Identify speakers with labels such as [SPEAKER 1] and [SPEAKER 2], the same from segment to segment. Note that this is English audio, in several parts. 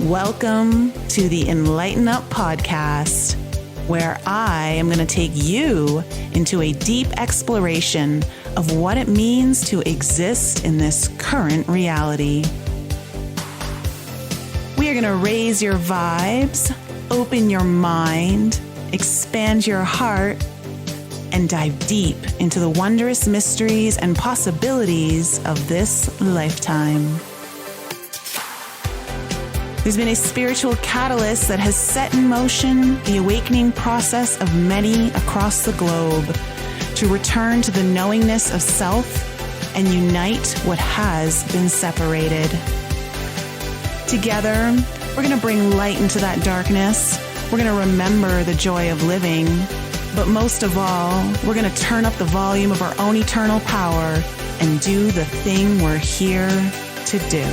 [SPEAKER 1] Welcome to the Enlighten Up podcast, where I am going to take you into a deep exploration of what it means to exist in this current reality. We are going to raise your vibes, open your mind, expand your heart, and dive deep into the wondrous mysteries and possibilities of this lifetime. There's been a spiritual catalyst that has set in motion the awakening process of many across the globe to return to the knowingness of self and unite what has been separated. Together, we're going to bring light into that darkness. We're going to remember the joy of living. But most of all, we're going to turn up the volume of our own eternal power and do the thing we're here to do.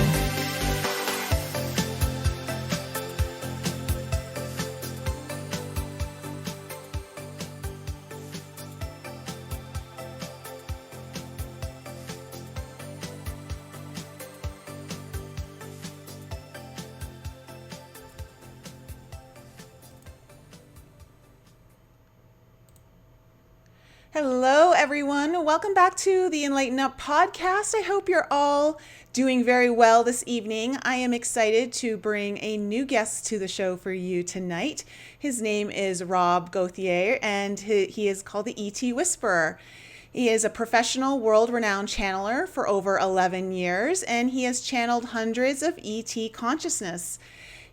[SPEAKER 1] Hello, everyone. Welcome back to the Enlighten Up podcast. I hope you're all doing very well this evening. I am excited to bring a new guest to the show for you tonight. His name is Rob Gauthier, and he is called the ET Whisperer. He is a professional, world-renowned channeler for over 11 years, and he has channeled hundreds of ET consciousness.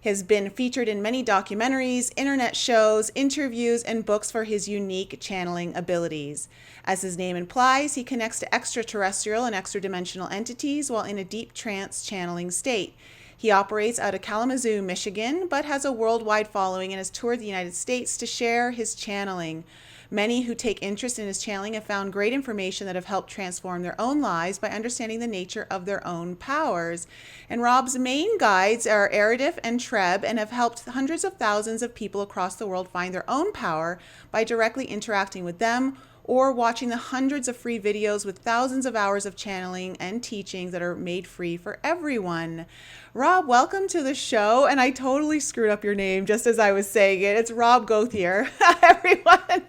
[SPEAKER 1] Has been featured in many documentaries, internet shows, interviews, and books for his unique channeling abilities. As his name implies, he connects to extraterrestrial and extra-dimensional entities while in a deep trance channeling state. He operates out of Kalamazoo, Michigan, but has a worldwide following and has toured the United States to share his channeling. Many who take interest in his channeling have found great information that have helped transform their own lives by understanding the nature of their own powers. And Rob's main guides are Aridef and Treb, and have helped hundreds of thousands of people across the world find their own power by directly interacting with them or watching the hundreds of free videos with thousands of hours of channeling and teachings that are made free for everyone. Rob, welcome to the show. And I totally screwed up your name just as I was saying it. It's Rob Gauthier, everyone.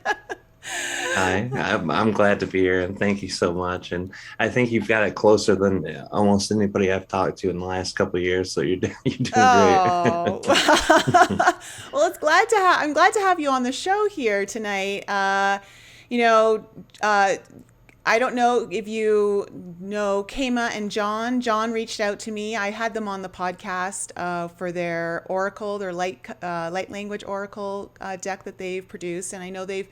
[SPEAKER 2] Hi, I'm glad to be here, and thank you so much. And I think you've got it closer than almost anybody I've talked to in the last couple of years. So you're doing great.
[SPEAKER 1] Oh, well, I'm glad to have you on the show here tonight. I don't know if you know Kema and John. John reached out to me. I had them on the podcast for their Oracle, their light language Oracle deck that they've produced, and I know they've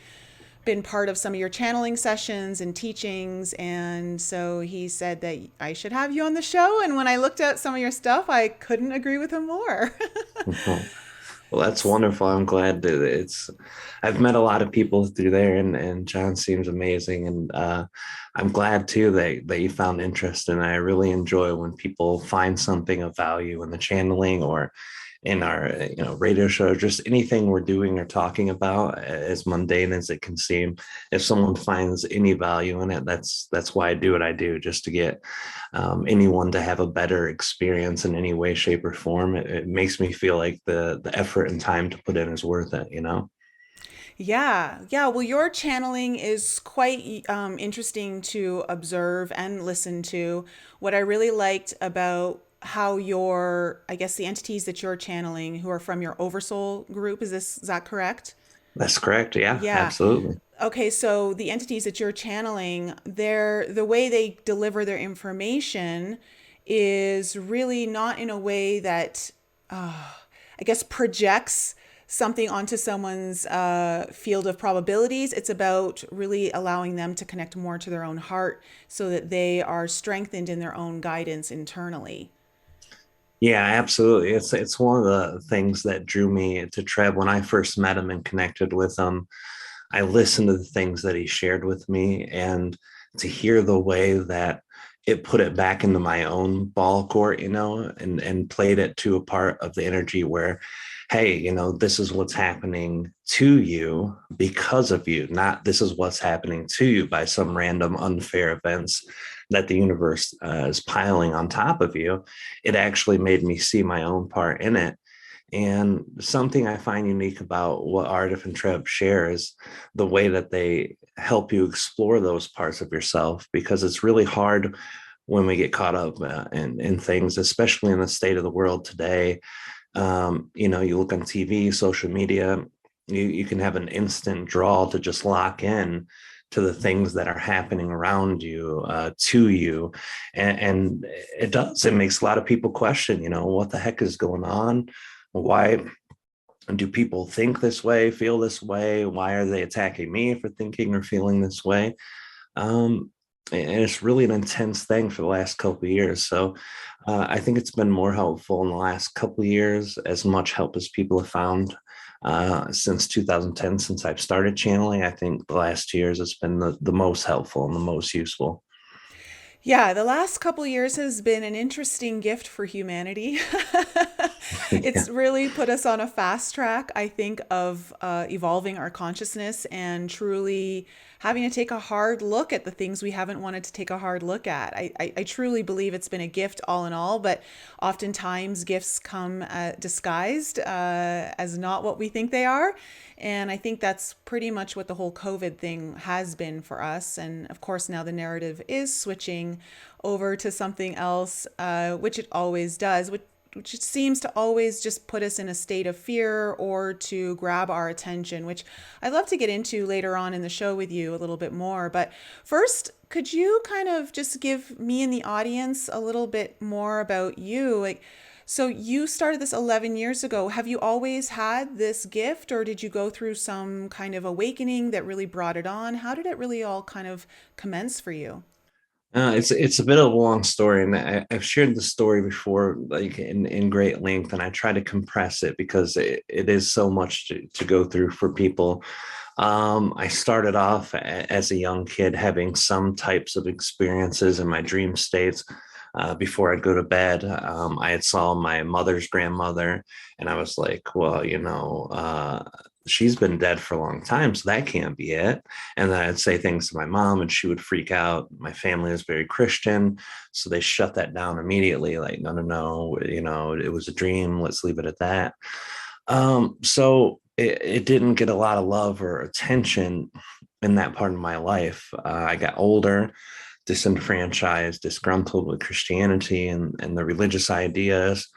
[SPEAKER 1] been part of some of your channeling sessions and teachings, and so he said that I should have you on the show. And when I looked at some of your stuff, I couldn't agree with him more.
[SPEAKER 2] Well, that's wonderful. I'm glad that I've met a lot of people through there, and John seems amazing. And I'm glad too that you found interest. And I really enjoy when people find something of value in the channeling or in our radio show, just anything we're doing or talking about, as mundane as it can seem. If someone finds any value in it, that's why I do what I do, just to get anyone to have a better experience in any way, shape, or form. It makes me feel like the effort and time to put in is worth it,
[SPEAKER 1] Yeah. Well, your channeling is quite interesting to observe and listen to. What I really liked about how the entities that you're channeling who are from your oversoul group, is that correct?
[SPEAKER 2] That's correct. Yeah,
[SPEAKER 1] Yeah.
[SPEAKER 2] absolutely.
[SPEAKER 1] Okay, so the entities that you're channeling, the way they deliver their information is really not in a way that, projects something onto someone's field of probabilities. It's about really allowing them to connect more to their own heart so that they are strengthened in their own guidance internally.
[SPEAKER 2] Yeah, absolutely. It's one of the things that drew me to Treb when I first met him and connected with him. I listened to the things that he shared with me, and to hear the way that it put it back into my own ball court, and played it to a part of the energy where, hey, this is what's happening to you because of you, not this is what's happening to you by some random unfair events that the universe is piling on top of you. It actually made me see my own part in it And something I find unique about what Aridef and Treb share is the way that they help you explore those parts of yourself, because it's really hard when we get caught up in things, especially in the state of the world today. You look on TV, social media, you can have an instant draw to just lock in to the things that are happening around you, to you. And it makes a lot of people question, what the heck is going on? Why do people think this way, feel this way? Why are they attacking me for thinking or feeling this way? Um, and it's really an intense thing for the last couple of years. So I think it's been more helpful in the last couple of years, as much help as people have found since 2010, since I've started channeling. I think the last 2 years it's been the most helpful and the most useful.
[SPEAKER 1] Yeah, the last couple years has been an interesting gift for humanity.
[SPEAKER 2] Yeah.
[SPEAKER 1] It's really put us on a fast track, I think, of evolving our consciousness and truly having to take a hard look at the things we haven't wanted to take a hard look at. I truly believe it's been a gift all in all, but oftentimes gifts come disguised as not what we think they are. And I think that's pretty much what the whole COVID thing has been for us. And of course, now the narrative is switching over to something else, which it always does, which it seems to always just put us in a state of fear or to grab our attention, which I'd love to get into later on in the show with you a little bit more. But first, could you kind of just give me and the audience a little bit more about you? Like, so you started this 11 years ago. Have you always had this gift, or did you go through some kind of awakening that really brought it on? How did it really all kind of commence for you?
[SPEAKER 2] It's a bit of a long story, and I've shared the story before, like in great length, and I try to compress it because it is so much to go through for people. I started off as a young kid having some types of experiences in my dream states. Before I'd go to bed, I had saw my mother's grandmother, and I was like, well, she's been dead for a long time, so that can't be it. And then I'd say things to my mom, and she would freak out. My family is very Christian, so they shut that down immediately. Like, no, no, no, it was a dream. Let's leave it at that. So it didn't get a lot of love or attention in that part of my life. I got older, disenfranchised, disgruntled with Christianity and the religious ideas.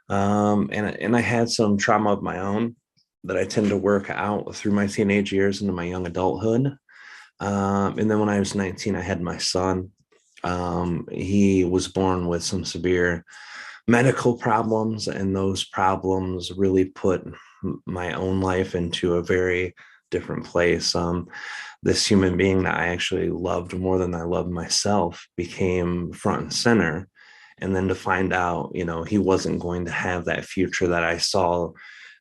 [SPEAKER 2] And I had some trauma of my own that I tend to work out through my teenage years into my young adulthood. And then when I was 19, I had my son. He was born with some severe medical problems, and those problems really put my own life into a very different place. This human being that I actually loved more than I loved myself became front and center. And then to find out, he wasn't going to have that future that I saw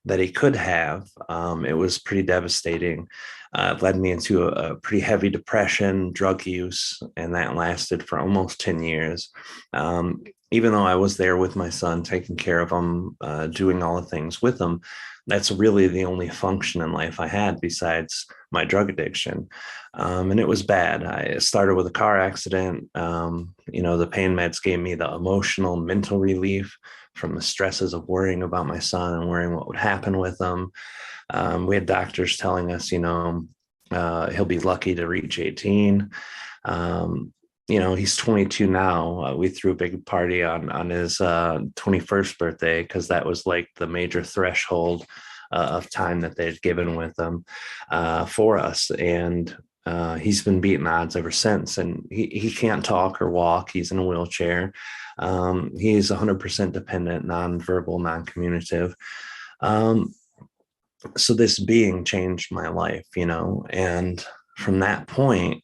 [SPEAKER 2] that he could have, it was pretty devastating. It led me into a pretty heavy depression, drug use, and that lasted for almost 10 years. Even though I was there with my son, taking care of him, doing all the things with him, that's really the only function in life I had besides my drug addiction. And it was bad. I started with a car accident. The pain meds gave me the emotional, mental relief from the stresses of worrying about my son and worrying what would happen with him. We had doctors telling us, he'll be lucky to reach 18. He's 22 now. We threw a big party on his 21st birthday because that was like the major threshold of time that they'd given with him for us. And he's been beating odds ever since. And he can't talk or walk. He's in a wheelchair. He's 100% dependent, non-verbal, non-communicative. So this being changed my life, and from that point,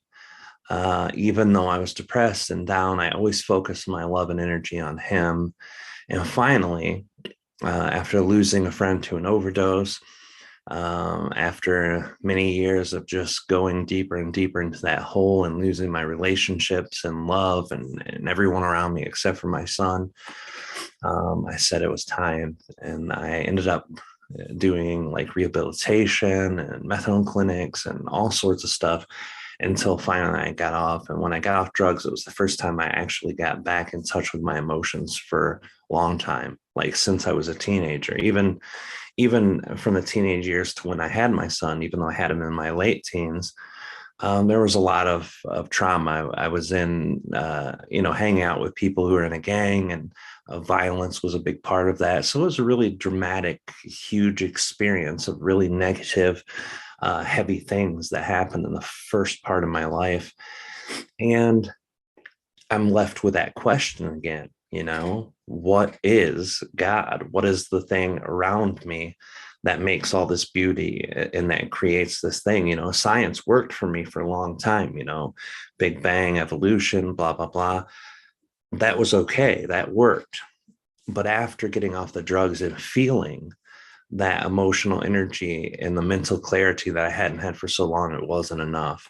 [SPEAKER 2] even though I was depressed and down, I always focused my love and energy on him. And finally, after losing a friend to an overdose, after many years of just going deeper and deeper into that hole and losing my relationships and love and everyone around me except for my son, I said it was time. And I ended up doing like rehabilitation and methadone clinics and all sorts of stuff. until finally I got off. And when I got off drugs, it was the first time I actually got back in touch with my emotions for a long time, like since I was a teenager. Even from the teenage years to when I had my son, even though I had him in my late teens, there was a lot of trauma. I was in, hanging out with people who were in a gang, and violence was a big part of that. So it was a really dramatic, huge experience of really negative, heavy things that happened in the first part of my life. And I'm left with that question again, what is God? What is the thing around me that makes all this beauty and that creates this thing? Science worked for me for a long time, Big Bang, evolution, blah, blah, blah. That was okay. That worked. But after getting off the drugs and feeling that emotional energy and the mental clarity that I hadn't had for so long, it wasn't enough.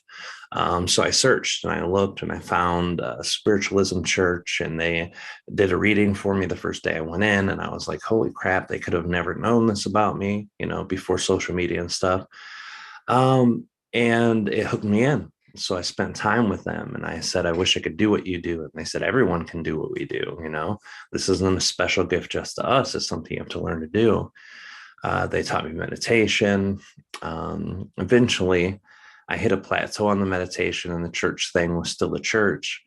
[SPEAKER 2] So I searched and I looked and I found a spiritualism church, and they did a reading for me the first day I went in. And I was like, holy crap, they could have never known this about me, before social media and stuff. And it hooked me in. So I spent time with them and I said, I wish I could do what you do. And they said, everyone can do what we do. This isn't a special gift just to us. It's something you have to learn to do. They taught me meditation. Eventually, I hit a plateau on the meditation, and the church thing was still a church.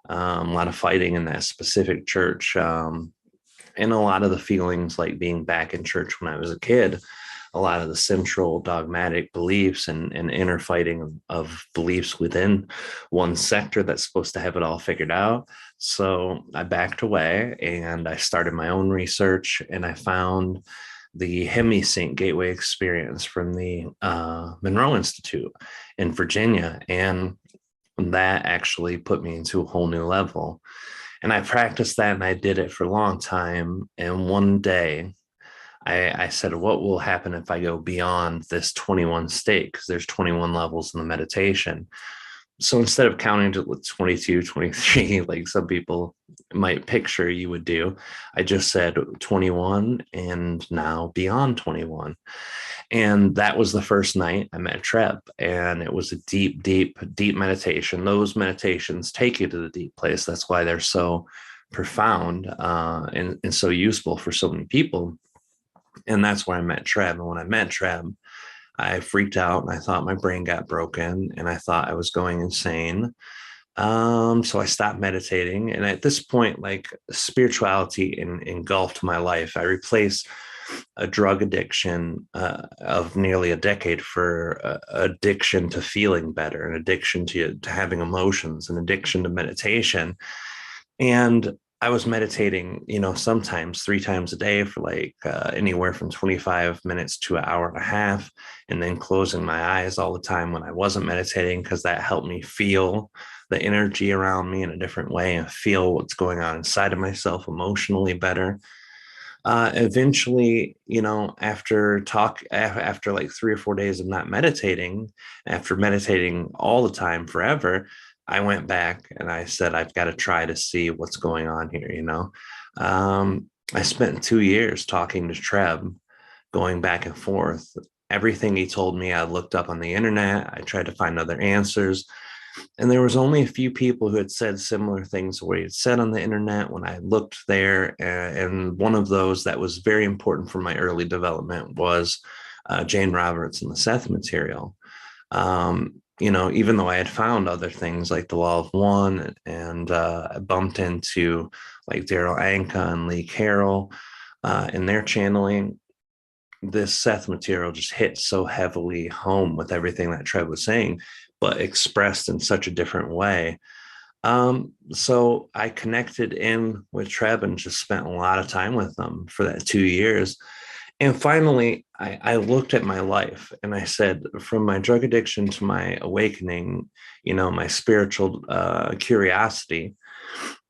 [SPEAKER 2] A lot of fighting in that specific church, and a lot of the feelings like being back in church when I was a kid. A lot of the central dogmatic beliefs and inner fighting of beliefs within one sector that's supposed to have it all figured out. So I backed away and I started my own research, and I found the Hemisync Gateway experience from the Monroe Institute in Virginia. And that actually put me into a whole new level. And I practiced that and I did it for a long time. And one day I said, what will happen if I go beyond this 21 state? Because there's 21 levels in the meditation. So instead of counting to 22, 23, like some people might picture you would do, I just said 21 and now beyond 21. And that was the first night I met Treb. And it was a deep, deep, deep meditation. Those meditations take you to the deep place. That's why they're so profound and so useful for so many people. And that's where I met Treb. And when I met Treb, I freaked out and I thought my brain got broken and I thought I was going insane. So I stopped meditating. And at this point, like spirituality engulfed my life. I replaced a drug addiction of nearly a decade for addiction to feeling better, an addiction to having emotions, an addiction to meditation. And I was meditating, sometimes 3 times a day for like anywhere from 25 minutes to an hour and a half, and then closing my eyes all the time when I wasn't meditating, because that helped me feel the energy around me in a different way and feel what's going on inside of myself emotionally better. Eventually, after like 3 or 4 days of not meditating, after meditating all the time forever, I went back and I said, I've got to try to see what's going on here. I spent 2 years talking to Treb, going back and forth. Everything he told me, I looked up on the internet. I tried to find other answers. And there was only a few people who had said similar things to what he had said on the internet when I looked there. And one of those that was very important for my early development was Jane Roberts and the Seth material. Even though I had found other things like the Law of One, and I bumped into like Daryl Anka and Lee Carroll in their channeling, this Seth material just hit so heavily home with everything that Treb was saying, but expressed in such a different way. So I connected in with Treb and just spent a lot of time with them for that 2 years. And finally, I looked at my life and I said, from my drug addiction to my awakening, my spiritual curiosity,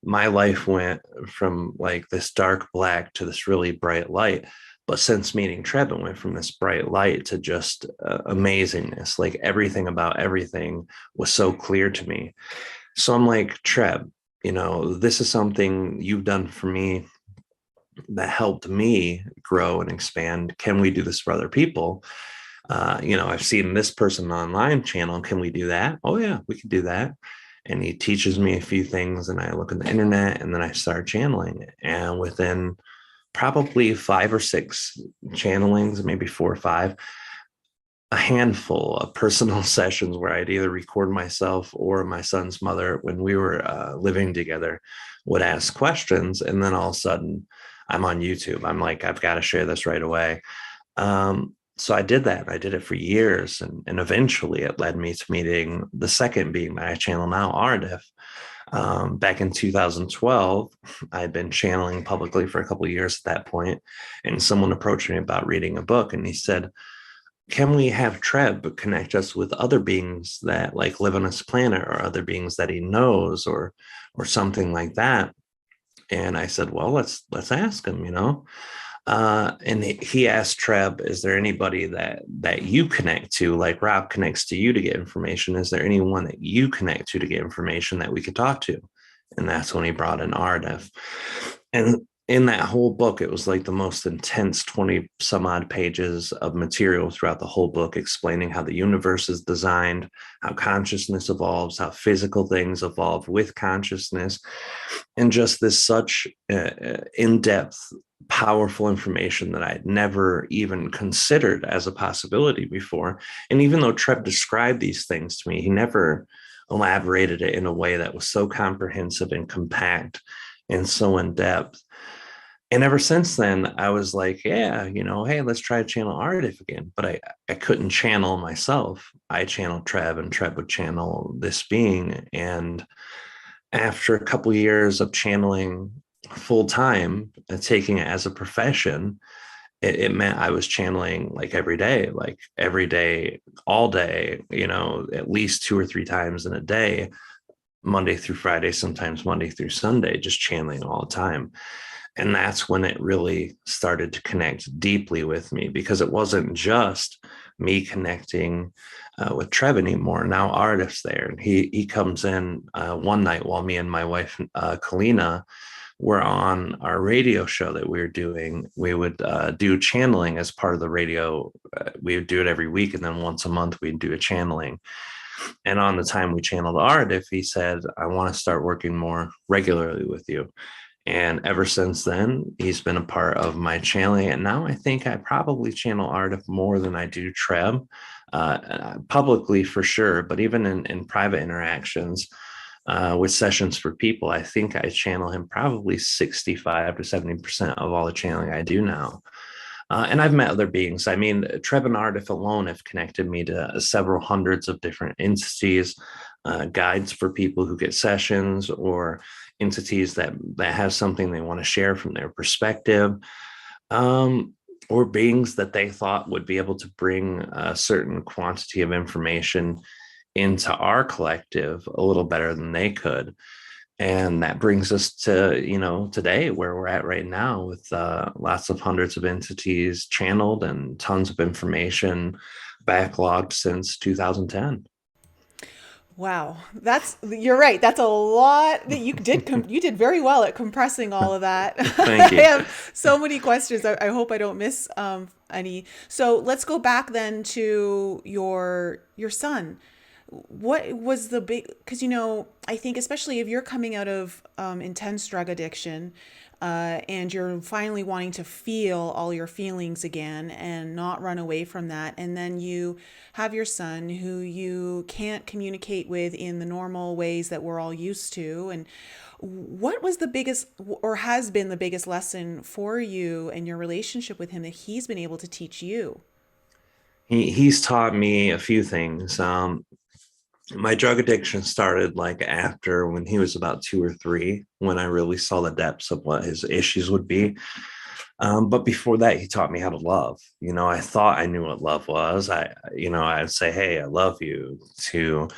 [SPEAKER 2] my life went from like this dark black to this really bright light. But since meeting Treb, it went from this bright light to just amazingness. Like everything about everything was so clear to me. So I'm like, Treb, this is something you've done for me that helped me grow and expand. Can we do this for other people? I've seen this person online channel. Can we do that? Oh, yeah, we can do that. And he teaches me a few things, and I look at the internet, and then I start channeling it. And within probably 5 or 6 channelings, maybe 4 or 5, a handful of personal sessions where I'd either record myself or my son's mother when we were living together would ask questions. And then all of a sudden, I'm on YouTube. I'm like, I've got to share this right away. So I did that. I did it for years. And eventually it led me to meeting the second being that I channel now, Aridef. Back in 2012, I'd been channeling publicly for a couple of years at that point, and someone approached me about reading a book, and he said, can we have Treb connect us with other beings that like live on this planet, or other beings that he knows, or something like that? And I said, well, let's ask him. And he asked Treb, is there anybody that you connect to, like Rob connects to you to get information? Is there anyone that you connect to get information that we could talk to? And that's when he brought in Ardef. And in that whole book, it was like the most intense 20 some odd pages of material throughout the whole book, explaining how the universe is designed, how consciousness evolves, how physical things evolve with consciousness, and just this such in-depth, powerful information that I'd never even considered as a possibility before. And even though Treb described these things to me, he never elaborated it in a way that was so comprehensive and compact and so in depth. And ever since then, I was like, yeah, hey, let's try to channel Ardif again. But I couldn't channel myself. I channeled Treb, and Treb would channel this being. And after a couple of years of channeling full time and taking it as a profession, it meant I was channeling like every day, all day, at least 2 or 3 times in a day, Monday through Friday, sometimes Monday through Sunday, just channeling all the time. And that's when it really started to connect deeply with me, because it wasn't just me connecting with Trev anymore. Now Ardif's there, and he comes in one night while me and my wife Kalina were on our radio show that we were doing. We would do channeling as part of the radio. We would do it every week, and then once a month we'd do a channeling. And on the time we channeled Ardif, he said, I want to start working more regularly with you. And ever since then, he's been a part of my channeling. And now I think I probably channel Ardif more than I do Treb, publicly for sure. But even in private interactions with sessions for people, I think I channel him probably 65 to 70% of all the channeling I do now. And I've met other beings. I mean, Treb and Aridef alone have connected me to several hundreds of different entities, guides for people who get sessions, or entities that have something they want to share from their perspective, or beings that they thought would be able to bring a certain quantity of information into our collective a little better than they could. And that brings us to, today where we're at right now, with lots of hundreds of entities channeled and tons of information backlogged since 2010.
[SPEAKER 1] Wow, you're right. That's a lot that you did. You did very well at compressing all of that.
[SPEAKER 2] Thank
[SPEAKER 1] I
[SPEAKER 2] you.
[SPEAKER 1] have so many questions. I hope I don't miss any. So let's go back then to your son. What was the big? Because I think especially if you're coming out of intense drug addiction, and you're finally wanting to feel all your feelings again and not run away from that, and then you have your son who you can't communicate with in the normal ways that we're all used to. And what was the biggest, or has been the biggest lesson for you and your relationship with him that he's been able to teach you?
[SPEAKER 2] He's taught me a few things. My drug addiction started like after, when he was about 2 or 3, when I really saw the depths of what his issues would be. But before that, he taught me how to love. I thought I knew what love was. I'd say, hey, I love you, to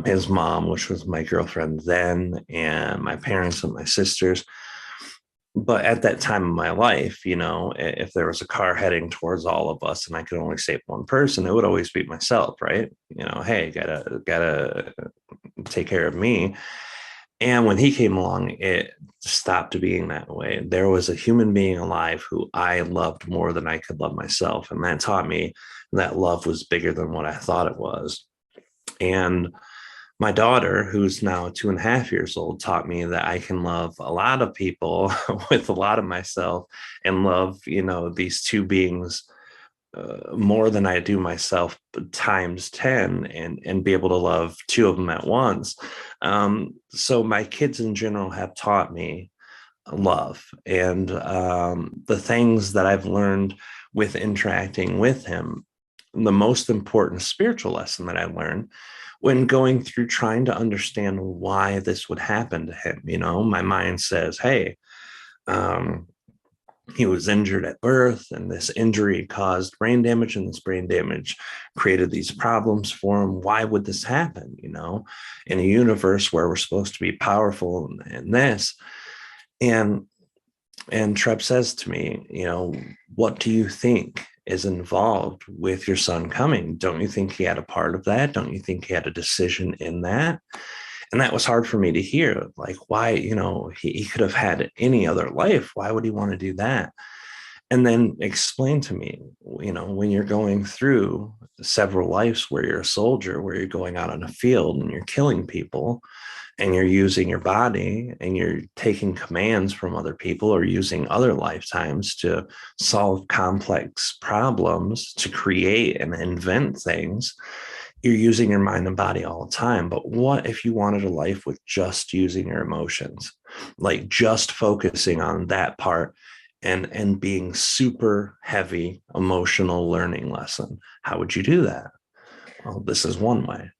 [SPEAKER 2] his mom, which was my girlfriend then, and my parents and my sisters. But at that time in my life, if there was a car heading towards all of us and I could only save one person, it would always be myself, right? Hey, gotta take care of me. And when he came along, it stopped being that way. There was a human being alive who I loved more than I could love myself. And that taught me that love was bigger than what I thought it was. And my daughter, who's now 2.5 years old, taught me that I can love a lot of people with a lot of myself, and love, these two beings more than I do myself times 10, and be able to love two of them at once. So my kids in general have taught me love, and the things that I've learned with interacting with him. The most important spiritual lesson that I learned when going through trying to understand why this would happen to him. My mind says, hey, um, he was injured at birth, and this injury caused brain damage, and this brain damage created these problems for him. Why would this happen, in a universe where we're supposed to be powerful, and this? And Treb says to me, what do you think is involved with your son coming? Don't you think he had a part of that? Don't you think he had a decision in that? And that was hard for me to hear. Like, why, he could have had any other life. Why would he want to do that? And then explain to me, when you're going through several lives where you're a soldier, where you're going out on a field and you're killing people, and you're using your body, and you're taking commands from other people, or using other lifetimes to solve complex problems, to create and invent things, you're using your mind and body all the time. But what if you wanted a life with just using your emotions, like just focusing on that part, and being super heavy emotional learning lesson? How would you do that? Well, this is one way.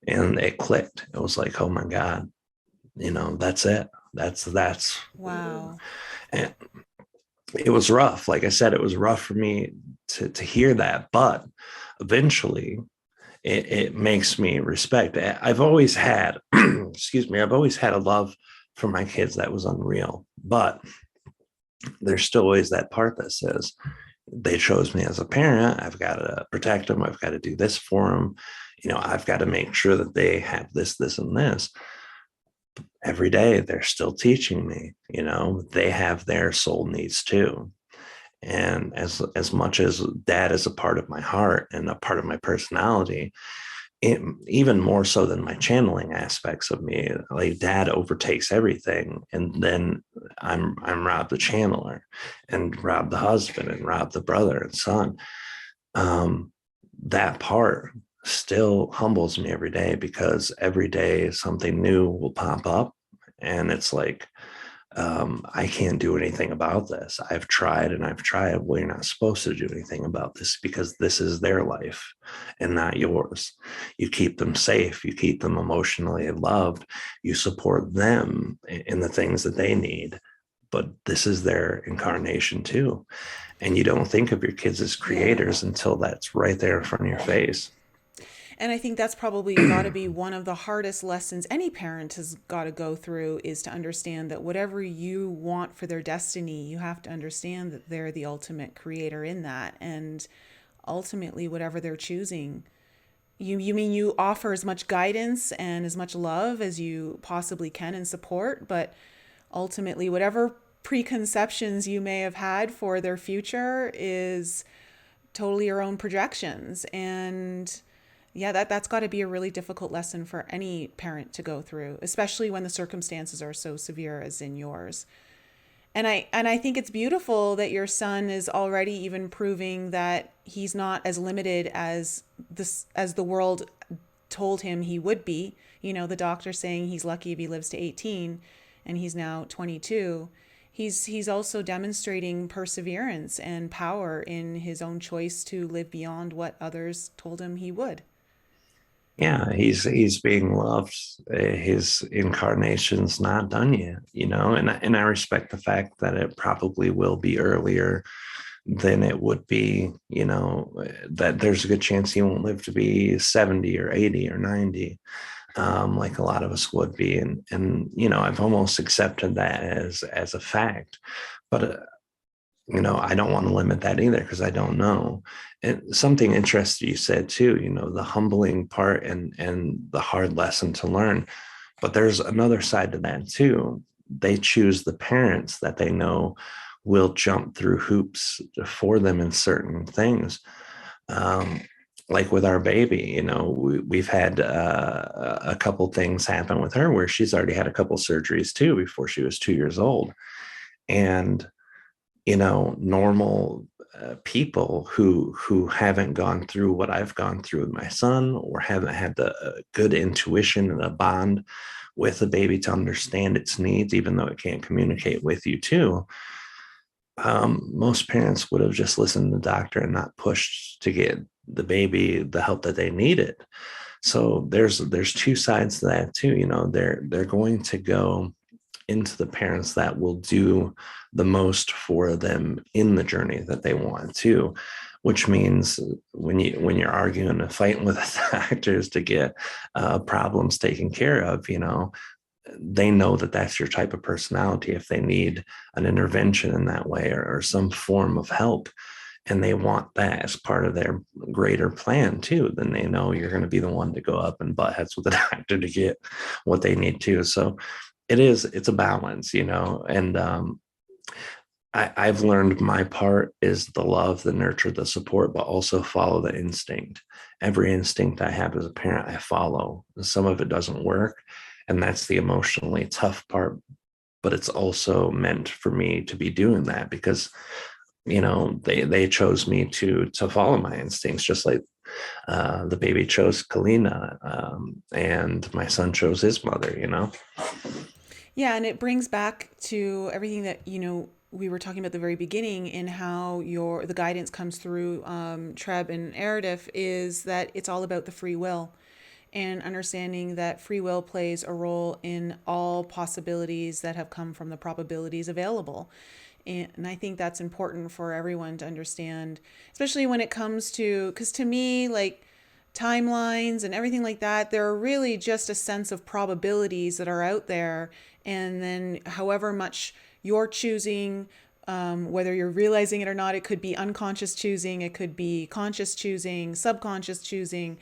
[SPEAKER 2] And it clicked. It was like, oh my God, that's it. That's
[SPEAKER 1] Wow.
[SPEAKER 2] And it was rough. Like I said, it was rough for me to hear that, but eventually it makes me respect. I've always had, excuse me, I've always had a love for my kids that was unreal, but there's still always that part that says, they chose me as a parent. I've got to protect them. I've got to do this for them. I've got to make sure that they have this, this, and this. Every day, they're still teaching me, they have their soul needs too. And as much as dad is a part of my heart and a part of my personality, even more so than my channeling aspects of me, like dad overtakes everything, and then I'm Rob the channeler, and Rob the husband, and Rob the brother and son. That part still humbles me every day, because every day something new will pop up, and it's like, I can't do anything about this. I've tried and I've tried. Well, you're not supposed to do anything about this, because this is their life and not yours. You keep them safe. You keep them emotionally loved. You support them in the things that they need. But this is their incarnation too. And you don't think of your kids as
[SPEAKER 1] Yeah.
[SPEAKER 2] creators until that's right there in front of your face.
[SPEAKER 1] And I think that's probably got to be one of the hardest lessons any parent has got to go through, is to understand that whatever you want for their destiny, you have to understand that they're the ultimate creator in that. And ultimately, whatever they're choosing, you mean you offer as much guidance and as much love as you possibly can and support, but ultimately, whatever preconceptions you may have had for their future is totally your own projections. And yeah, that's got to be a really difficult lesson for any parent to go through, especially when the circumstances are so severe as in yours. And I think it's beautiful that your son is already even proving that he's not as limited as the world told him he would be. The doctor saying he's lucky if he lives to 18, and he's now 22. He's also demonstrating perseverance and power in his own choice to live beyond what others told him he would.
[SPEAKER 2] Yeah, he's being loved. His incarnation's not done yet, and I respect the fact that it probably will be earlier than it would be, that there's a good chance he won't live to be 70 or 80 or 90, like a lot of us would be. And I've almost accepted that as a fact. But I don't want to limit that either, because I don't know. And something interesting you said too, the humbling part and the hard lesson to learn. But there's another side to that too. They choose the parents that they know will jump through hoops for them in certain things. Um, like with our baby, we've had a couple things happen with her where she's already had a couple surgeries too before she was 2 years old. And normal people who haven't gone through what I've gone through with my son, or haven't had the good intuition and a bond with the baby to understand its needs, even though it can't communicate with you too. Most parents would have just listened to the doctor and not pushed to get the baby the help that they needed. So there's two sides to that too. They're going to go into the parents that will do the most for them in the journey that they want to, which means when you're arguing and fighting with the doctors to get problems taken care of, they know that that's your type of personality. If they need an intervention in that way, or some form of help, and they want that as part of their greater plan too, then they know you're going to be the one to go up and butt heads with the doctor to get what they need to. So it's a balance, and I've learned my part is the love, the nurture, the support, but also follow the instinct. Every instinct I have as a parent, I follow. Some of it doesn't work, and that's the emotionally tough part. But it's also meant for me to be doing that because, they chose me to follow my instincts, just like the baby chose Kalina, and my son chose his mother.
[SPEAKER 1] Yeah, and it brings back to everything that, we were talking about at the very beginning, in how the guidance comes through Treb and Aridef, is that it's all about the free will, and understanding that free will plays a role in all possibilities that have come from the probabilities available. And I think that's important for everyone to understand, especially when it comes to, because to me, like, timelines and everything like that, they're really just a sense of probabilities that are out there. And then, however much you're choosing, whether you're realizing it or not, it could be unconscious choosing, it could be conscious choosing, subconscious choosing,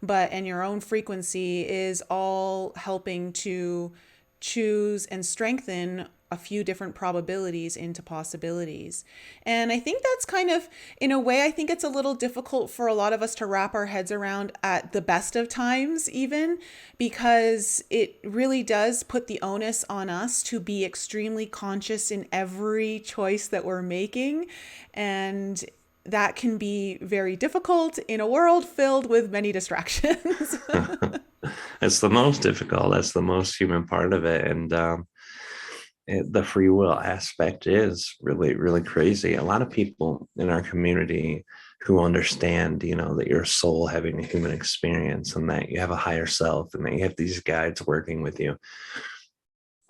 [SPEAKER 1] and your own frequency is all helping to choose and strengthen a few different probabilities into possibilities. And I think that's kind of, in a way, I think it's a little difficult for a lot of us to wrap our heads around at the best of times, even because it really does put the onus on us to be extremely conscious in every choice that we're making. And that can be very difficult in a world filled with many distractions.
[SPEAKER 2] It's the most difficult. That's the most human part of it. And the free will aspect is really, really crazy. A lot of people in our community who understand, that you're a soul having a human experience, and that you have a higher self, and that you have these guides working with you,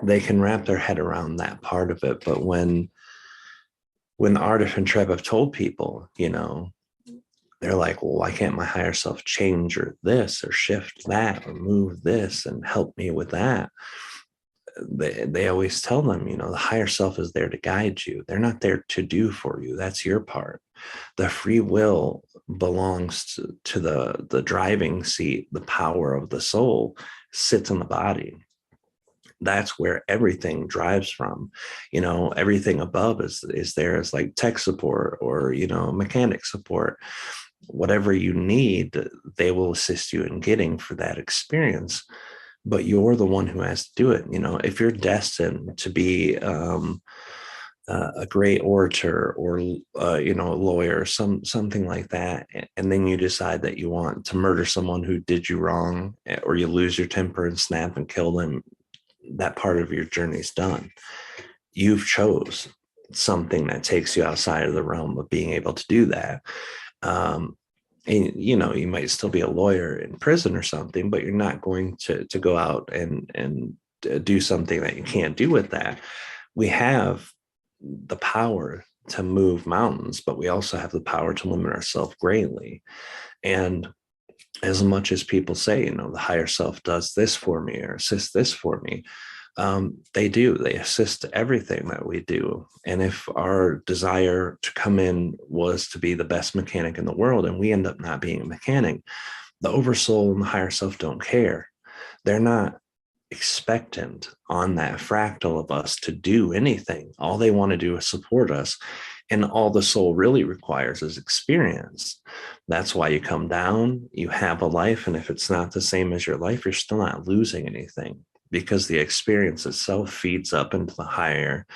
[SPEAKER 2] they can wrap their head around that part of it. But when Aridef and Treb have told people, they're like, well, why can't my higher self change or this or shift that or move this and help me with that? They always tell them, the higher self is there to guide you. They're not there to do for you. That's your part. The free will belongs to the driving seat. The power of the soul sits in the body. That's where everything drives from. Everything above is there as like tech support, or mechanic support. Whatever you need, they will assist you in getting for that experience, but you're the one who has to do it. If you're destined to be a great orator, or a lawyer, something like that, and then you decide that you want to murder someone who did you wrong, or you lose your temper and snap and kill them, that part of your journey's done. You've chose something that takes you outside of the realm of being able to do that. And you might still be a lawyer in prison or something, but you're not going to go out and do something that you can't do with that. We have the power to move mountains, but we also have the power to limit ourselves greatly. And as much as people say, the higher self does this for me or assists this for me, they assist everything that we do. And if our desire to come in was to be the best mechanic in the world, and we end up not being a mechanic, the oversoul and the higher self don't care. They're not expectant on that fractal of us to do anything. All they want to do is support us. And all the soul really requires is experience. That's why you come down, you have a life. And if it's not the same as your life, you're still not losing anything, because the experience itself feeds up into the higher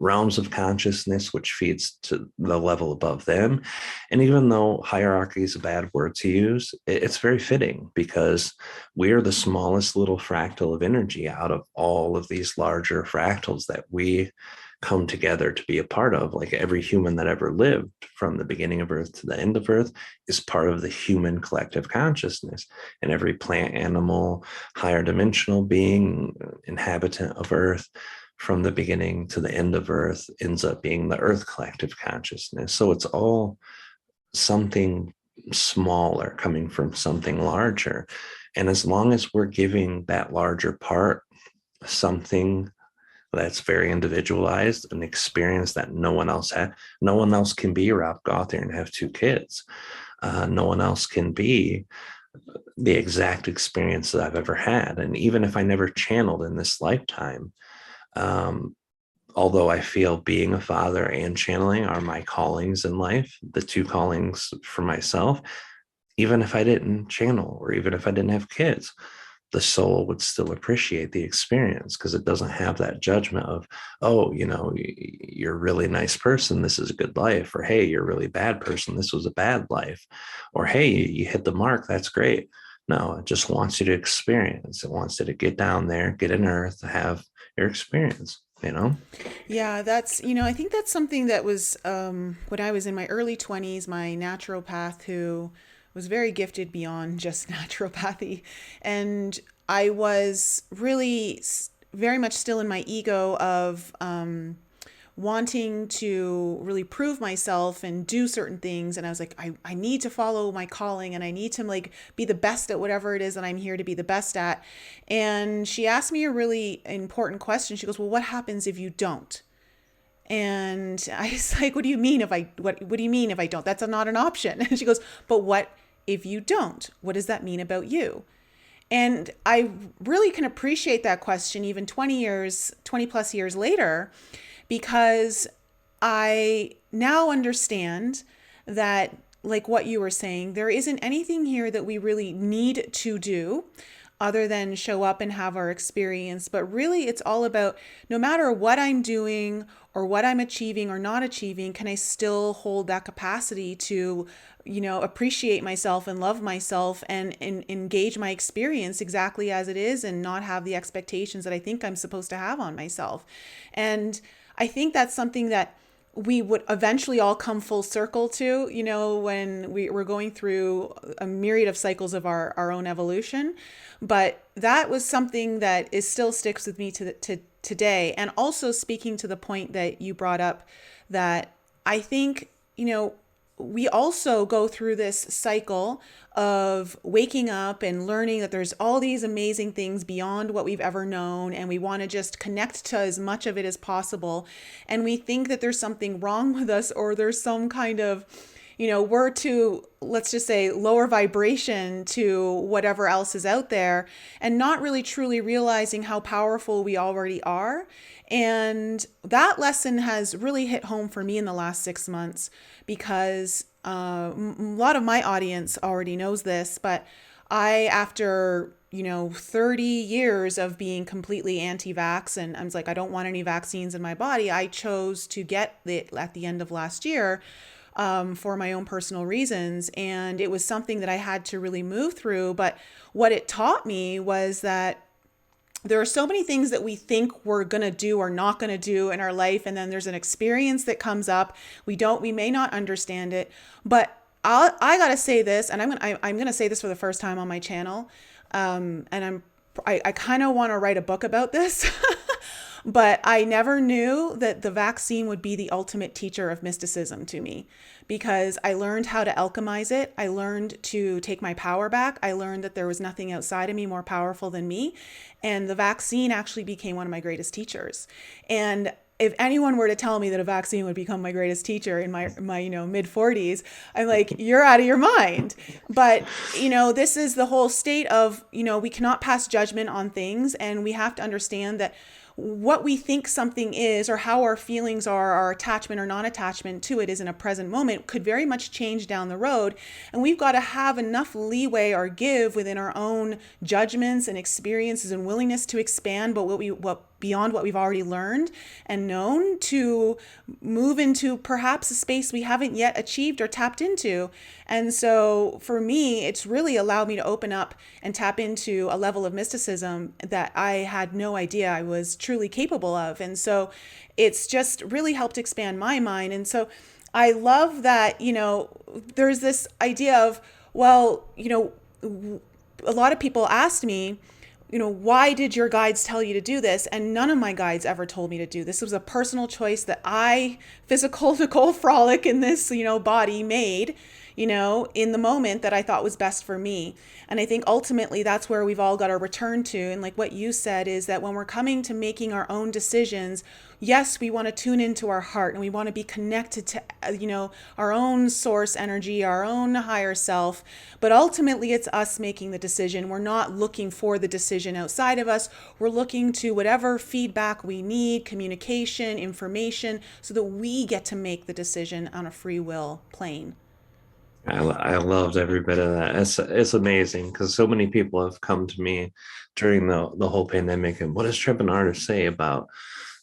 [SPEAKER 2] realms of consciousness, which feeds to the level above them. And even though hierarchy is a bad word to use, it's very fitting, because we're the smallest little fractal of energy out of all of these larger fractals that we come together to be a part of. Like every human that ever lived from the beginning of Earth to the end of Earth is part of the human collective consciousness. And every plant, animal, higher dimensional being, inhabitant of Earth, from the beginning to the end of Earth ends up being the Earth collective consciousness. So it's all something smaller coming from something larger. And as long as we're giving that larger part something that's very individualized, an experience that no one else had, no one else can be Rob Gauthier and have two kids. No one else can be the exact experience that I've ever had. And even if I never channeled in this lifetime, although I feel being a father and channeling are my callings in life, the two callings for myself, even if I didn't channel or even if I didn't have kids, the soul would still appreciate the experience, because it doesn't have that judgment of, oh, you're a really nice person, this is a good life, or hey, you're a really bad person, this was a bad life, or hey, you hit the mark, that's great. No, it just wants you to experience. It wants you to get down there, get in earth, have your experience.
[SPEAKER 1] Yeah, I think that's something that was when I was in my early 20s, my naturopath, who was very gifted beyond just naturopathy. And I was really very much still in my ego of wanting to really prove myself and do certain things. And I was like, I need to follow my calling, and I need to like be the best at whatever it is that I'm here to be the best at. And she asked me a really important question. She goes, well, what happens if you don't? And I was like, what do you mean if I, what do you mean if I don't? That's not an option. And she goes, but what if you don't? What does that mean about you? And I really can appreciate that question even 20 plus years later, because I now understand that, like what you were saying, there isn't anything here that we really need to do other than show up and have our experience. But really, it's all about, no matter what I'm doing or what I'm achieving or not achieving, can I still hold that capacity to, appreciate myself and love myself and engage my experience exactly as it is, and not have the expectations that I think I'm supposed to have on myself. And I think that's something that we would eventually all come full circle to, when we're going through a myriad of cycles of our own evolution. But that was something that is still sticks with me to today. And also speaking to the point that you brought up, that I think, we also go through this cycle of waking up and learning that there's all these amazing things beyond what we've ever known, and we want to just connect to as much of it as possible. And we think that there's something wrong with us, or there's some kind of, we're too, let's just say, lower vibration to whatever else is out there, and not really truly realizing how powerful we already are. And that lesson has really hit home for me in the last 6 months, because a lot of my audience already knows this, but after 30 years of being completely anti-vax, and I was like, I don't want any vaccines in my body, I chose to get it at the end of last year, for my own personal reasons. And it was something that I had to really move through. But what it taught me was that there are so many things that we think we're going to do or not going to do in our life. And then there's an experience that comes up. We may not understand it, but I got to say this, and I'm going to say this for the first time on my channel. And I kind of want to write a book about this. But I never knew that the vaccine would be the ultimate teacher of mysticism to me, because I learned how to alchemize it. I learned to take my power back. I learned that there was nothing outside of me more powerful than me. And the vaccine actually became one of my greatest teachers. And if anyone were to tell me that a vaccine would become my greatest teacher in my mid 40s, I'm like, you're out of your mind. But this is the whole state of, we cannot pass judgment on things, and we have to understand that what we think something is, or how our feelings are, our attachment or non-attachment to it is in a present moment, could very much change down the road. And we've got to have enough leeway or give within our own judgments and experiences and willingness to expand, but what beyond what we've already learned and known, to move into perhaps a space we haven't yet achieved or tapped into. And so for me, it's really allowed me to open up and tap into a level of mysticism that I had no idea I was truly capable of. And so it's just really helped expand my mind. And so I love that, there's this idea of, well, a lot of people asked me, why did your guides tell you to do this? And none of my guides ever told me to do this. It was a personal choice that physical Nicole Frolick in this, body made, in the moment that I thought was best for me. And I think ultimately that's where we've all got to return to. And like what you said is that when we're coming to making our own decisions, yes, we want to tune into our heart and we want to be connected to, our own source energy, our own higher self. But ultimately it's us making the decision. We're not looking for the decision outside of us. We're looking to whatever feedback we need, communication, information, so that we get to make the decision on a free will plane.
[SPEAKER 2] I loved every bit of that. It's amazing because so many people have come to me during the whole pandemic, and what does Treb and Aridef say about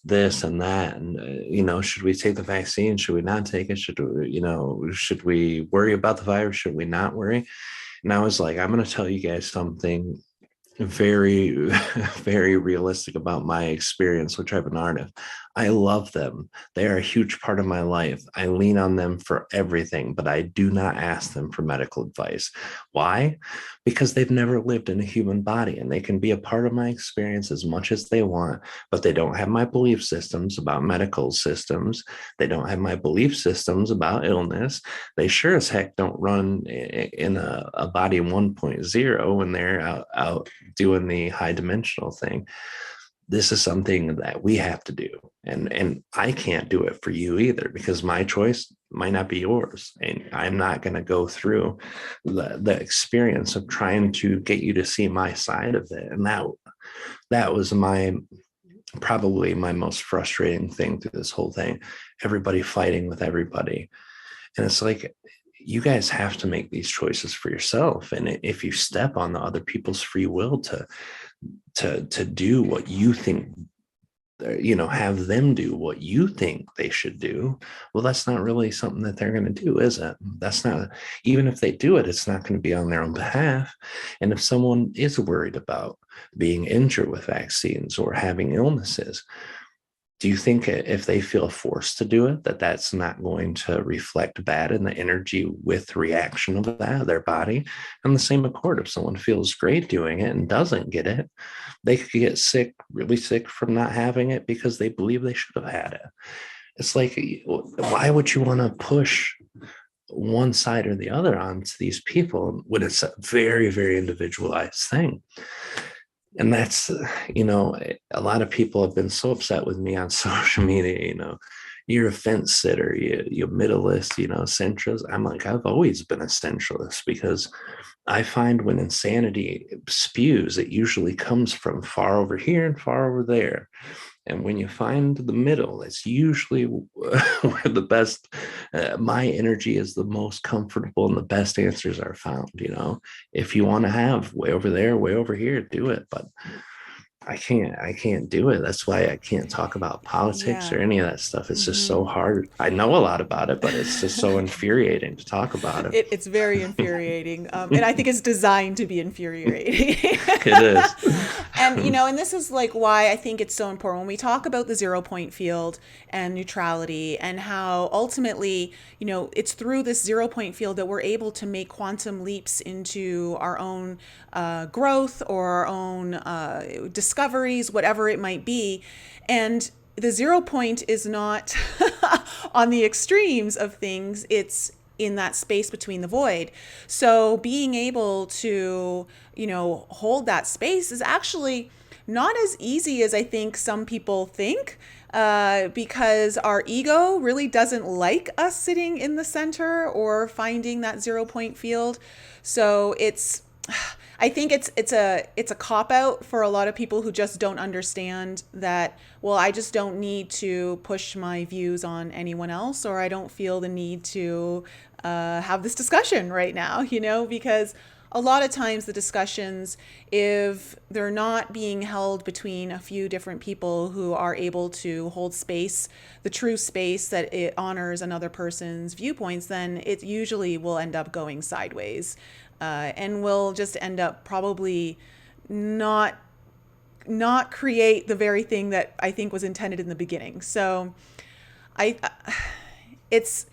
[SPEAKER 2] this and that? And should we take the vaccine? Should we not take it? Should we worry about the virus? Should we not worry? And I was like, I'm going to tell you guys something very, very realistic about my experience with Treb and Aridef. I love them. They are a huge part of my life. I lean on them for everything, but I do not ask them for medical advice. Why? Because they've never lived in a human body, and they can be a part of my experience as much as they want, but they don't have my belief systems about medical systems. They don't have my belief systems about illness. They sure as heck don't run in a body 1.0 when they're out doing the high dimensional thing. This is something that we have to do. And I can't do it for you either, because my choice might not be yours. And I'm not going to go through the experience of trying to get you to see my side of it. And that was probably my most frustrating thing through this whole thing. Everybody fighting with everybody. And it's like, you guys have to make these choices for yourself. And if you step on the other people's free will to do what you think, have them do what you think they should do, well, that's not really something that they're going to do, is it? That's not, even if they do it, it's not going to be on their own behalf. And if someone is worried about being injured with vaccines or having illnesses, do you think if they feel forced to do it, that's not going to reflect bad in the energy with reaction of their body? And the same accord, if someone feels great doing it and doesn't get it, they could get sick, really sick from not having it because they believe they should have had it. It's like, why would you want to push one side or the other onto these people when it's a very, very individualized thing? And that's, a lot of people have been so upset with me on social media, you're a fence sitter, you're middleist, centrist. I'm like, I've always been a centralist, because I find when insanity spews, it usually comes from far over here and far over there. And when you find the middle, it's usually where the best, my energy is the most comfortable and the best answers are found. If you want to have way over there, way over here, do it. But I can't do it. That's why I can't talk about politics or any of that stuff. It's just so hard. I know a lot about it, but it's just so infuriating to talk about it.
[SPEAKER 1] It's very infuriating. And I think it's designed to be infuriating.
[SPEAKER 2] It is.
[SPEAKER 1] And, and this is like why I think it's so important when we talk about the 0 point field and neutrality, and how ultimately, it's through this 0 point field that we're able to make quantum leaps into our own growth or our own discoveries, whatever it might be. And the 0 point is not on the extremes of things. It's in that space between the void. So being able to, hold that space is actually not as easy as I think some people think, because our ego really doesn't like us sitting in the center or finding that 0 point field. So I think it's a cop out for a lot of people who just don't understand that, well, I just don't need to push my views on anyone else, or I don't feel the need to have this discussion right now, because a lot of times the discussions, if they're not being held between a few different people who are able to hold space, the true space that it honors another person's viewpoints, then it usually will end up going sideways, and will just end up probably not create the very thing that I think was intended in the beginning. So I it's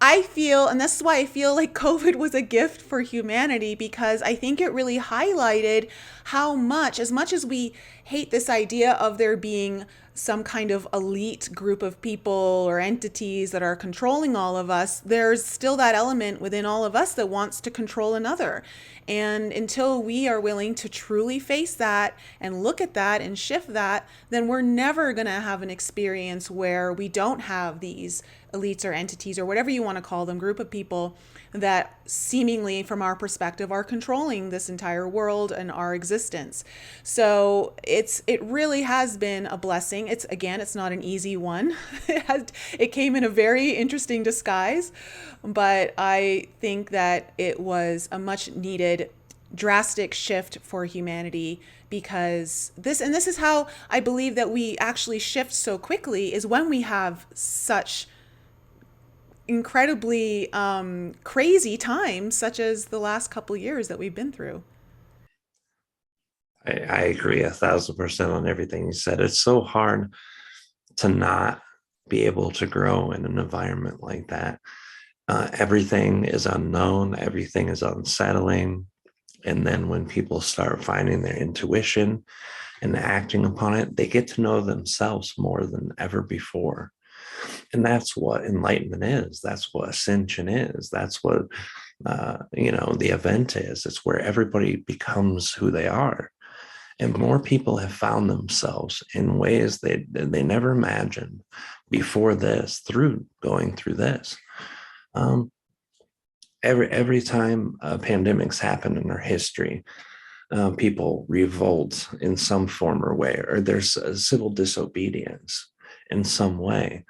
[SPEAKER 1] I feel, and this is why I feel like COVID was a gift for humanity, because I think it really highlighted how much, as much as we hate this idea of there being some kind of elite group of people or entities that are controlling all of us, there's still that element within all of us that wants to control another. And until we are willing to truly face that and look at that and shift that, then we're never going to have an experience where we don't have these elites or entities or whatever you want to call them, group of people that seemingly from our perspective are controlling this entire world and our existence. So it really has been a blessing. It's not an easy one. It came in a very interesting disguise, but I think that it was a much needed drastic shift for humanity, because this is how I believe that we actually shift so quickly, is when we have such incredibly crazy times, such as the last couple years that we've been through.
[SPEAKER 2] I agree 1,000% on everything you said. It's so hard to not be able to grow in an environment like that. Everything is unknown, everything is unsettling. And then when people start finding their intuition and acting upon it, they get to know themselves more than ever before. And that's what enlightenment is. That's what ascension is. That's what, the event is. It's where everybody becomes who they are. And more people have found themselves in ways they never imagined before this, through going through this. Um, every time pandemics happen in our history, people revolt in some form or way, or there's a civil disobedience in some way.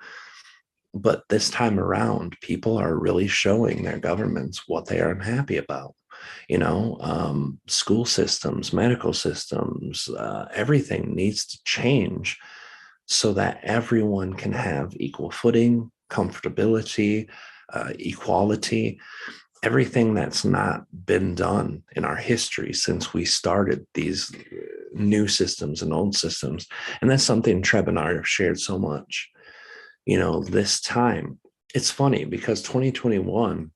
[SPEAKER 2] But this time around, people are really showing their governments what they are unhappy about. School systems, medical systems, everything needs to change so that everyone can have equal footing, comfortability, equality, everything that's not been done in our history since we started these new systems and old systems. And that's something Treb and I have shared so much. This time, it's funny because 2021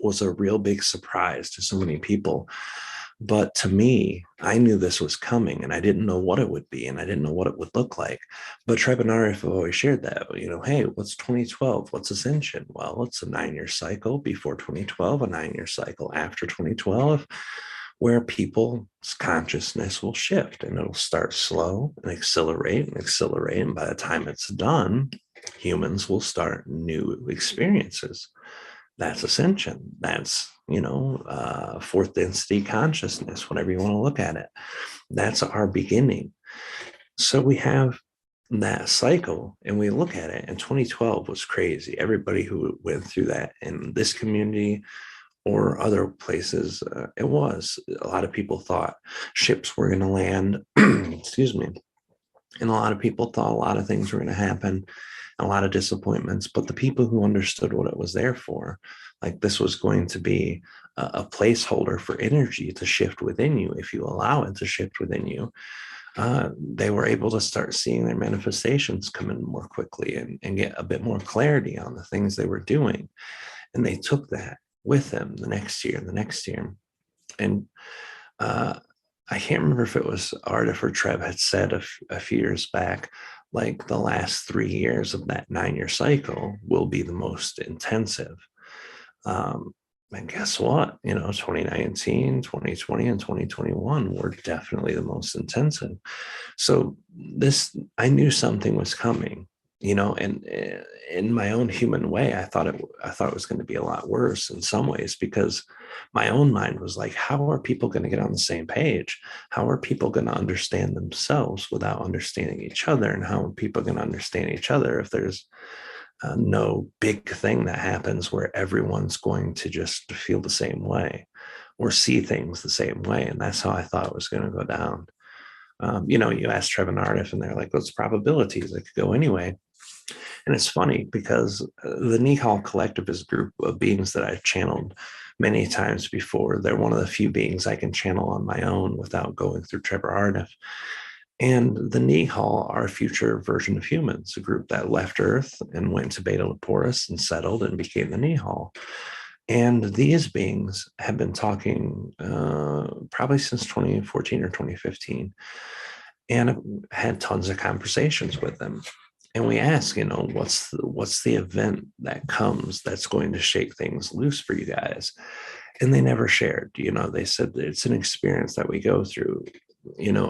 [SPEAKER 2] was a real big surprise to so many people. But to me, I knew this was coming and I didn't know what it would be and I didn't know what it would look like. But Treb and Aridef have always shared that, hey, what's 2012? What's ascension? Well, it's a 9-year cycle before 2012, a 9-year cycle after 2012, where people's consciousness will shift and it'll start slow and accelerate and accelerate. And by the time it's done, humans will start new experiences. That's ascension. That's, fourth density consciousness, whatever you want to look at it. That's our beginning. So we have that cycle and we look at it, and 2012 was crazy. Everybody who went through that in this community or other places, it was. A lot of people thought ships were going to land, excuse me. And a lot of people thought a lot of things were going to happen, a lot of disappointments. But the people who understood what it was there for, like this was going to be a placeholder for energy to shift within you, if you allow it to shift within you, they were able to start seeing their manifestations come in more quickly and get a bit more clarity on the things they were doing. And they took that with them the next year and the next year. And I can't remember if it was Aridef or Treb had said a few years back, like the last 3 years of that 9-year cycle will be the most intensive. And guess what? 2019, 2020, and 2021 were definitely the most intensive. So I knew something was coming, and in my own human way, I thought it was going to be a lot worse in some ways, because my own mind was like, how are people going to get on the same page? How are people going to understand themselves without understanding each other? And how are people going to understand each other if there's no big thing that happens where everyone's going to just feel the same way or see things the same way? And that's how I thought it was going to go down. You ask Treb and Aridef, and they're like, "Those probabilities, it could go anyway." And it's funny because the Nicole collective is a group of beings that I've channeled many times before. They're one of the few beings I can channel on my own without going through Treb or Aridef. And the Nicole are a future version of humans, a group that left Earth and went to Beta Leporis and settled and became the Nicole. And these beings have been talking probably since 2014 or 2015, and I've had tons of conversations with them. And we ask, what's the event that comes that's going to shake things loose for you guys? And they never shared. They said that it's an experience that we go through.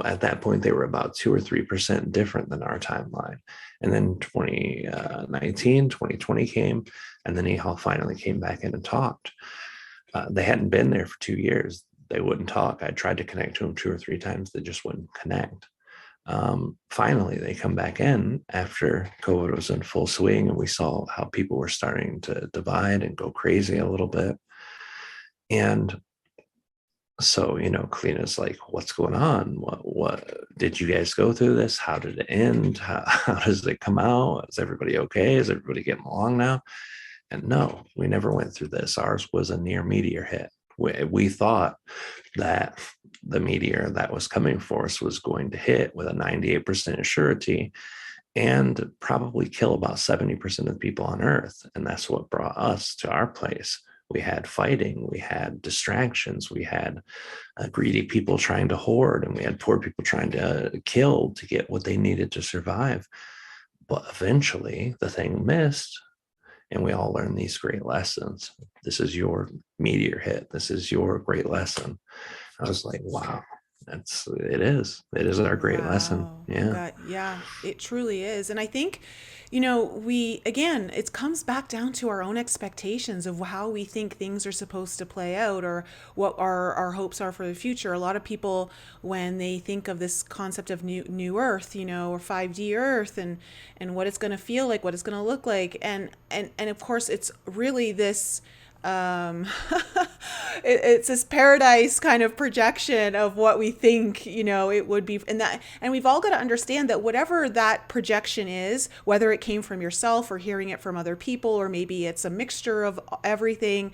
[SPEAKER 2] At that point, they were about 2 or 3% different than our timeline. And then 2019, 2020 came, and then Nihal finally came back in and talked. They hadn't been there for 2 years. They wouldn't talk. I tried to connect to them 2 or 3 times. They just wouldn't connect. Finally, they come back in after COVID was in full swing, and we saw how people were starting to divide and go crazy a little bit. And so, Kalina's like, what's going on? What did you guys go through this? How did it end? How does it come out? Is everybody okay? Is everybody getting along now? And no, we never went through this. Ours was a near meteor hit. We thought that the meteor that was coming for us was going to hit with a 98% surety and probably kill about 70% of the people on Earth. And that's what brought us to our place. We had fighting, we had distractions, we had greedy people trying to hoard, and we had poor people trying to kill to get what they needed to survive. But eventually the thing missed, and we all learned these great lessons. This is your meteor hit. This is your great lesson. I was like, wow, it is our great lesson.
[SPEAKER 1] Wow.
[SPEAKER 2] Yeah.
[SPEAKER 1] God, yeah, it truly is. And I think, we, again, it comes back down to our own expectations of how we think things are supposed to play out, or what our hopes are for the future. A lot of people, when they think of this concept of new Earth, or 5D Earth, and what it's going to feel like, what it's going to look like. And of course, it's really this um it's this paradise kind of projection of what we think it would be. And we've all got to understand that whatever that projection is, whether it came from yourself or hearing it from other people, or maybe it's a mixture of everything,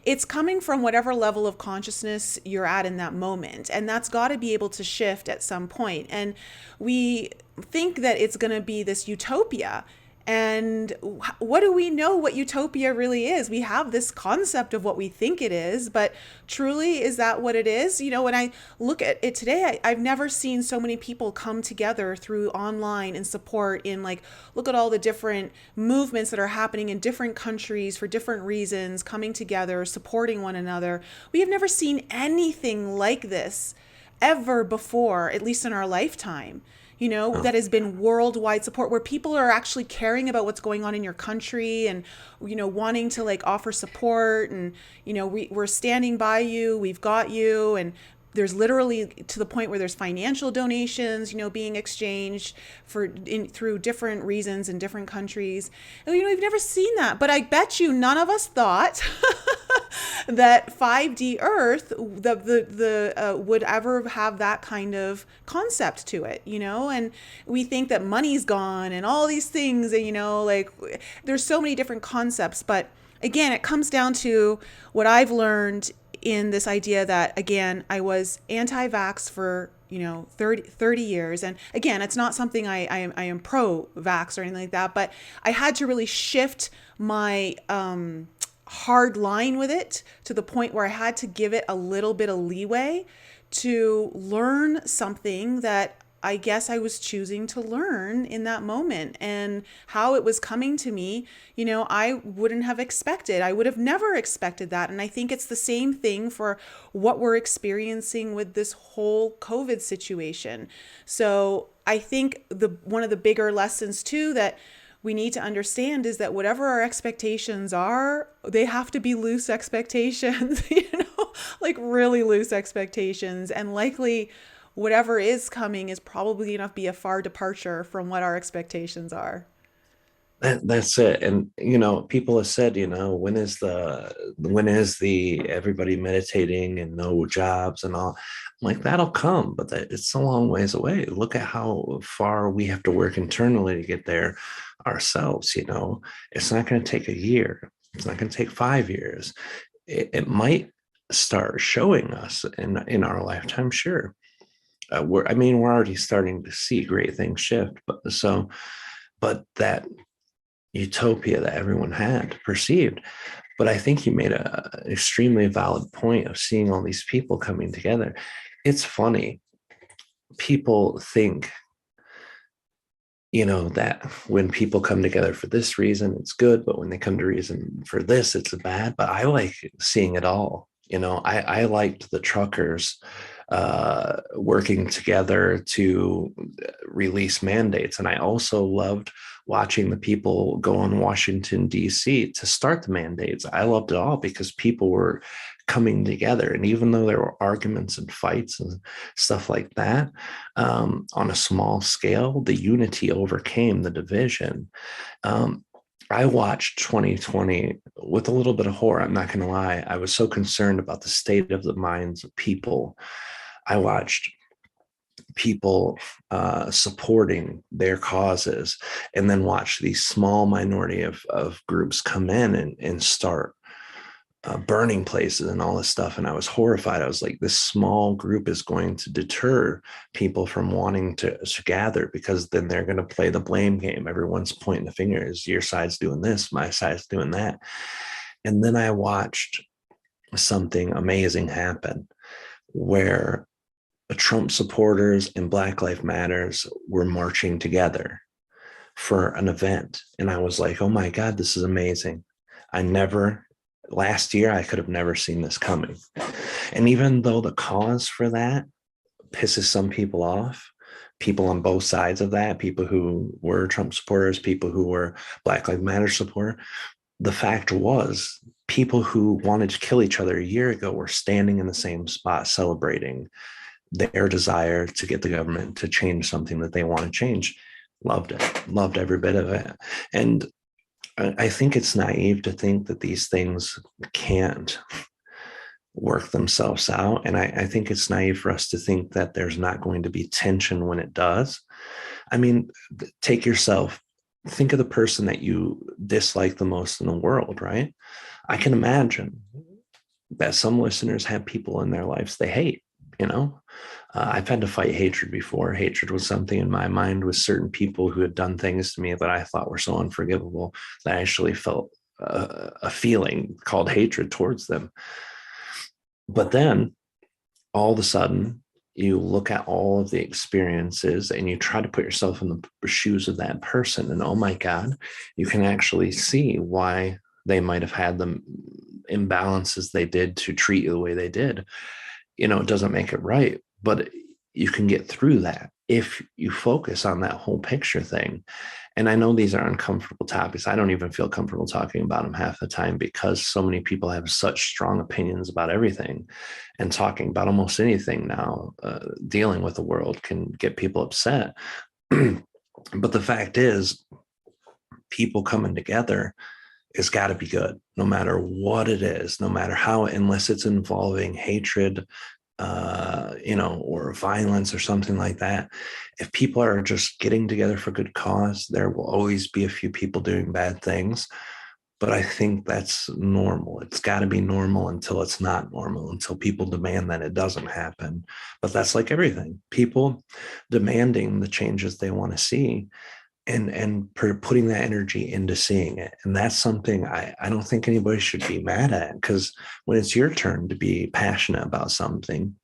[SPEAKER 1] it's coming from whatever level of consciousness you're at in that moment, and that's got to be able to shift at some point. And we think that it's going to be this utopia. And what do we know what utopia really is? We have this concept of what we think it is, but truly, is that what it is? When I look at it today, I've never seen so many people come together through online and support in, like, look at all the different movements that are happening in different countries for different reasons, coming together, supporting one another. We have never seen anything like this ever before, at least in our lifetime,
[SPEAKER 2] Oh,
[SPEAKER 1] that has been worldwide support, where people are actually caring about what's going on in your country, and, wanting to, like, offer support, and, we're standing by you, we've got you. And there's literally, to the point where there's financial donations, being exchanged through different reasons in different countries. And, we've never seen that, but I bet you none of us thought that 5D Earth would ever have that kind of concept to it, And we think that money's gone and all these things, and, like, there's so many different concepts. But again, it comes down to what I've learned in this idea that, again, I was anti-vax for 30 years. And again, it's not something I am pro-vax or anything like that, but I had to really shift my hard line with it, to the point where I had to give it a little bit of leeway to learn something that I guess I was choosing to learn in that moment, and how it was coming to me, I wouldn't have expected. I would have never expected that. And I think it's the same thing for what we're experiencing with this whole COVID situation. So I think the one of the bigger lessons too that we need to understand is that whatever our expectations are, they have to be loose expectations, like really loose expectations. And likely whatever is coming is probably going to be a far departure from what our expectations are.
[SPEAKER 2] That's it. And people have said, when is the everybody meditating and no jobs and all? I'm like, that'll come, but it's a long ways away. Look at how far we have to work internally to get there ourselves. It's not going to take a year. It's not going to take 5 years. It might start showing us in our lifetime, sure. We're already starting to see great things shift, but that utopia that everyone had perceived. But I think you made a extremely valid point of seeing all these people coming together. It's funny. People think, that when people come together for this reason, it's good, but when they come to reason for this, it's bad. But I like seeing it all. I liked the truckers working together to release mandates. And I also loved watching the people go on Washington, D.C. to start the mandates. I loved it all because people were coming together. And even though there were arguments and fights and stuff like that, on a small scale, the unity overcame the division. I watched 2020 with a little bit of horror. I'm not going to lie. I was so concerned about the state of the minds of people. I watched people supporting their causes, and then watch these small minority of groups come in and start burning places and all this stuff. And I was horrified. I was like, this small group is going to deter people from wanting to gather, because then they're going to play the blame game. Everyone's pointing the fingers. Your side's doing this, my side's doing that. And then I watched something amazing happen where Trump supporters and Black Lives Matters were marching together for an event. And I was like, oh my God, this is amazing. Last year, I could have never seen this coming. And even though the cause for that pisses some people off, people on both sides of that, people who were Trump supporters, people who were Black Lives Matter supporters, the fact was people who wanted to kill each other a year ago were standing in the same spot celebrating their desire to get the government to change something that they want to change. Loved it. Loved every bit of it. And I think it's naive to think that these things can't work themselves out. And I think it's naive for us to think that there's not going to be tension when it does. I mean, take yourself, think of the person that you dislike the most in the world, right? I can imagine that some listeners have people in their lives they hate, I've had to fight hatred before. Hatred was something in my mind with certain people who had done things to me that I thought were so unforgivable that I actually felt a feeling called hatred towards them. But then all of a sudden, you look at all of the experiences and you try to put yourself in the shoes of that person. And oh my God, you can actually see why they might have had the imbalances they did to treat you the way they did. It doesn't make it right, but you can get through that if you focus on that whole picture thing. And I know these are uncomfortable topics. I don't even feel comfortable talking about them half the time because so many people have such strong opinions about everything, and talking about almost anything now, dealing with the world can get people upset. But the fact is, people coming together has got to be good, no matter what it is, no matter how, unless it's involving hatred, or violence or something like that. If people are just getting together for good cause, there will always be a few people doing bad things. But I think that's normal. It's got to be normal until it's not normal, until people demand that it doesn't happen. But that's like everything. People demanding the changes they want to see putting that energy into seeing it. And that's something I don't think anybody should be mad at, because when it's your turn to be passionate about something,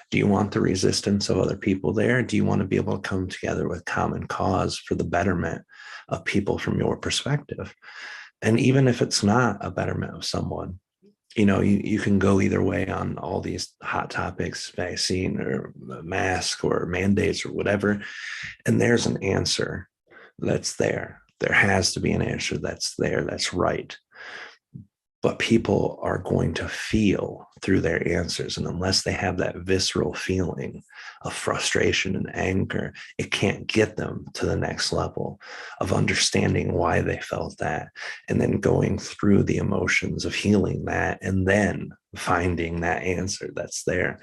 [SPEAKER 2] do you want the resistance of other people there? Do you want to be able to come together with common cause for the betterment of people from your perspective? And even if it's not a betterment of someone, you can go either way on all these hot topics, vaccine or mask or mandates or whatever. And there's an answer that's there. There has to be an answer that's there, that's right. But people are going to feel through their answers. And unless they have that visceral feeling of frustration and anger, it can't get them to the next level of understanding why they felt that, and then going through the emotions of healing that, and then finding that answer that's there.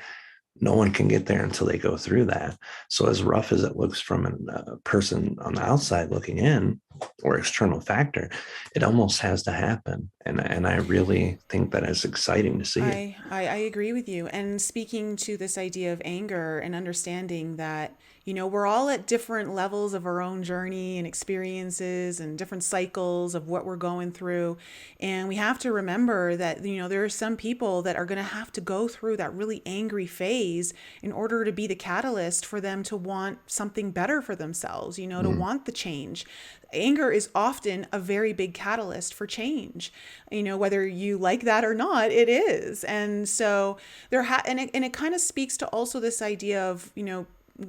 [SPEAKER 2] No one can get there until they go through that. So as rough as it looks from a person on the outside looking in, or external factor, it almost has to happen. And I really think that it's exciting to see it.
[SPEAKER 1] I agree with you. And speaking to this idea of anger and understanding that, we're all at different levels of our own journey and experiences and different cycles of what we're going through. And we have to remember that, there are some people that are going to have to go through that really angry phase in order to be the catalyst for them to want something better for themselves, to want the change. Anger is often a very big catalyst for change. Whether you like that or not, it is. And so and it kind of speaks to also this idea of,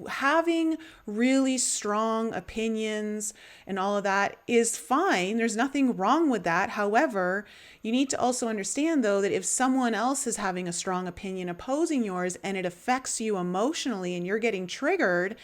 [SPEAKER 1] having really strong opinions and all of that is fine. There's nothing wrong with that. However, you need to also understand, though, that if someone else is having a strong opinion opposing yours and it affects you emotionally and you're getting triggered,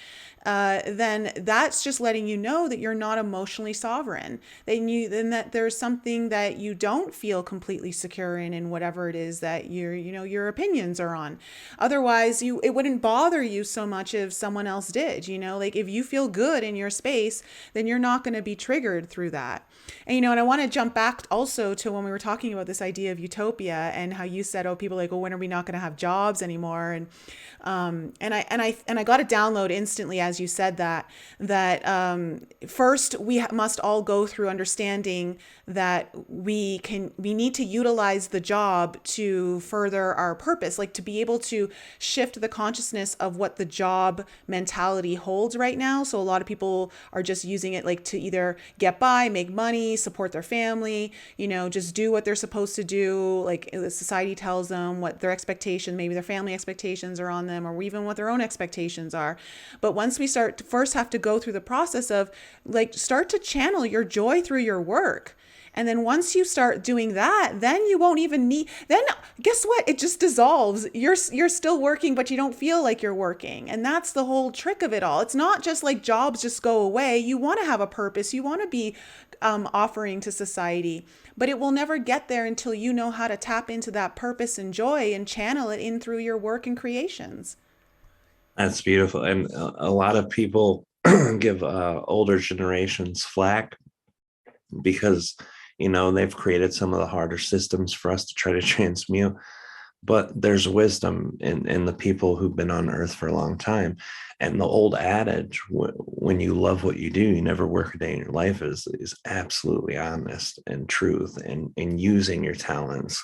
[SPEAKER 1] then that's just letting you know that you're not emotionally sovereign. Then that there's something that you don't feel completely secure in whatever it is that your opinions are on. Otherwise, it wouldn't bother you so much if someone else did. Like if you feel good in your space, then you're not going to be triggered through that. And and I want to jump back also to when we were talking about this idea of utopia and how you said, oh, people like, well, when are we not going to have jobs anymore? And I got a download instantly as you said that first we must all go through understanding that we need to utilize the job to further our purpose, like to be able to shift the consciousness of what the job mentality holds right now. So a lot of people are just using it like to either get by, make money, support their family, just do what they're supposed to do. Like the society tells them what their expectations, maybe their family expectations are on them, or even what their own expectations are. But once we start to first have to go through the process of like, start to channel your joy through your work. And then once you start doing that, then you won't even need, then guess what? It just dissolves. You're still working, but you don't feel like you're working. And that's the whole trick of it all. It's not just like jobs just go away. You want to have a purpose. You want to be offering to society, but it will never get there until you know how to tap into that purpose and joy and channel it in through your work and creations.
[SPEAKER 2] That's beautiful. And a lot of people give older generations flack because, they've created some of the harder systems for us to try to transmute. But there's wisdom in the people who've been on earth for a long time. And the old adage, when you love what you do, you never work a day in your life, is absolutely honest and truth. And using your talents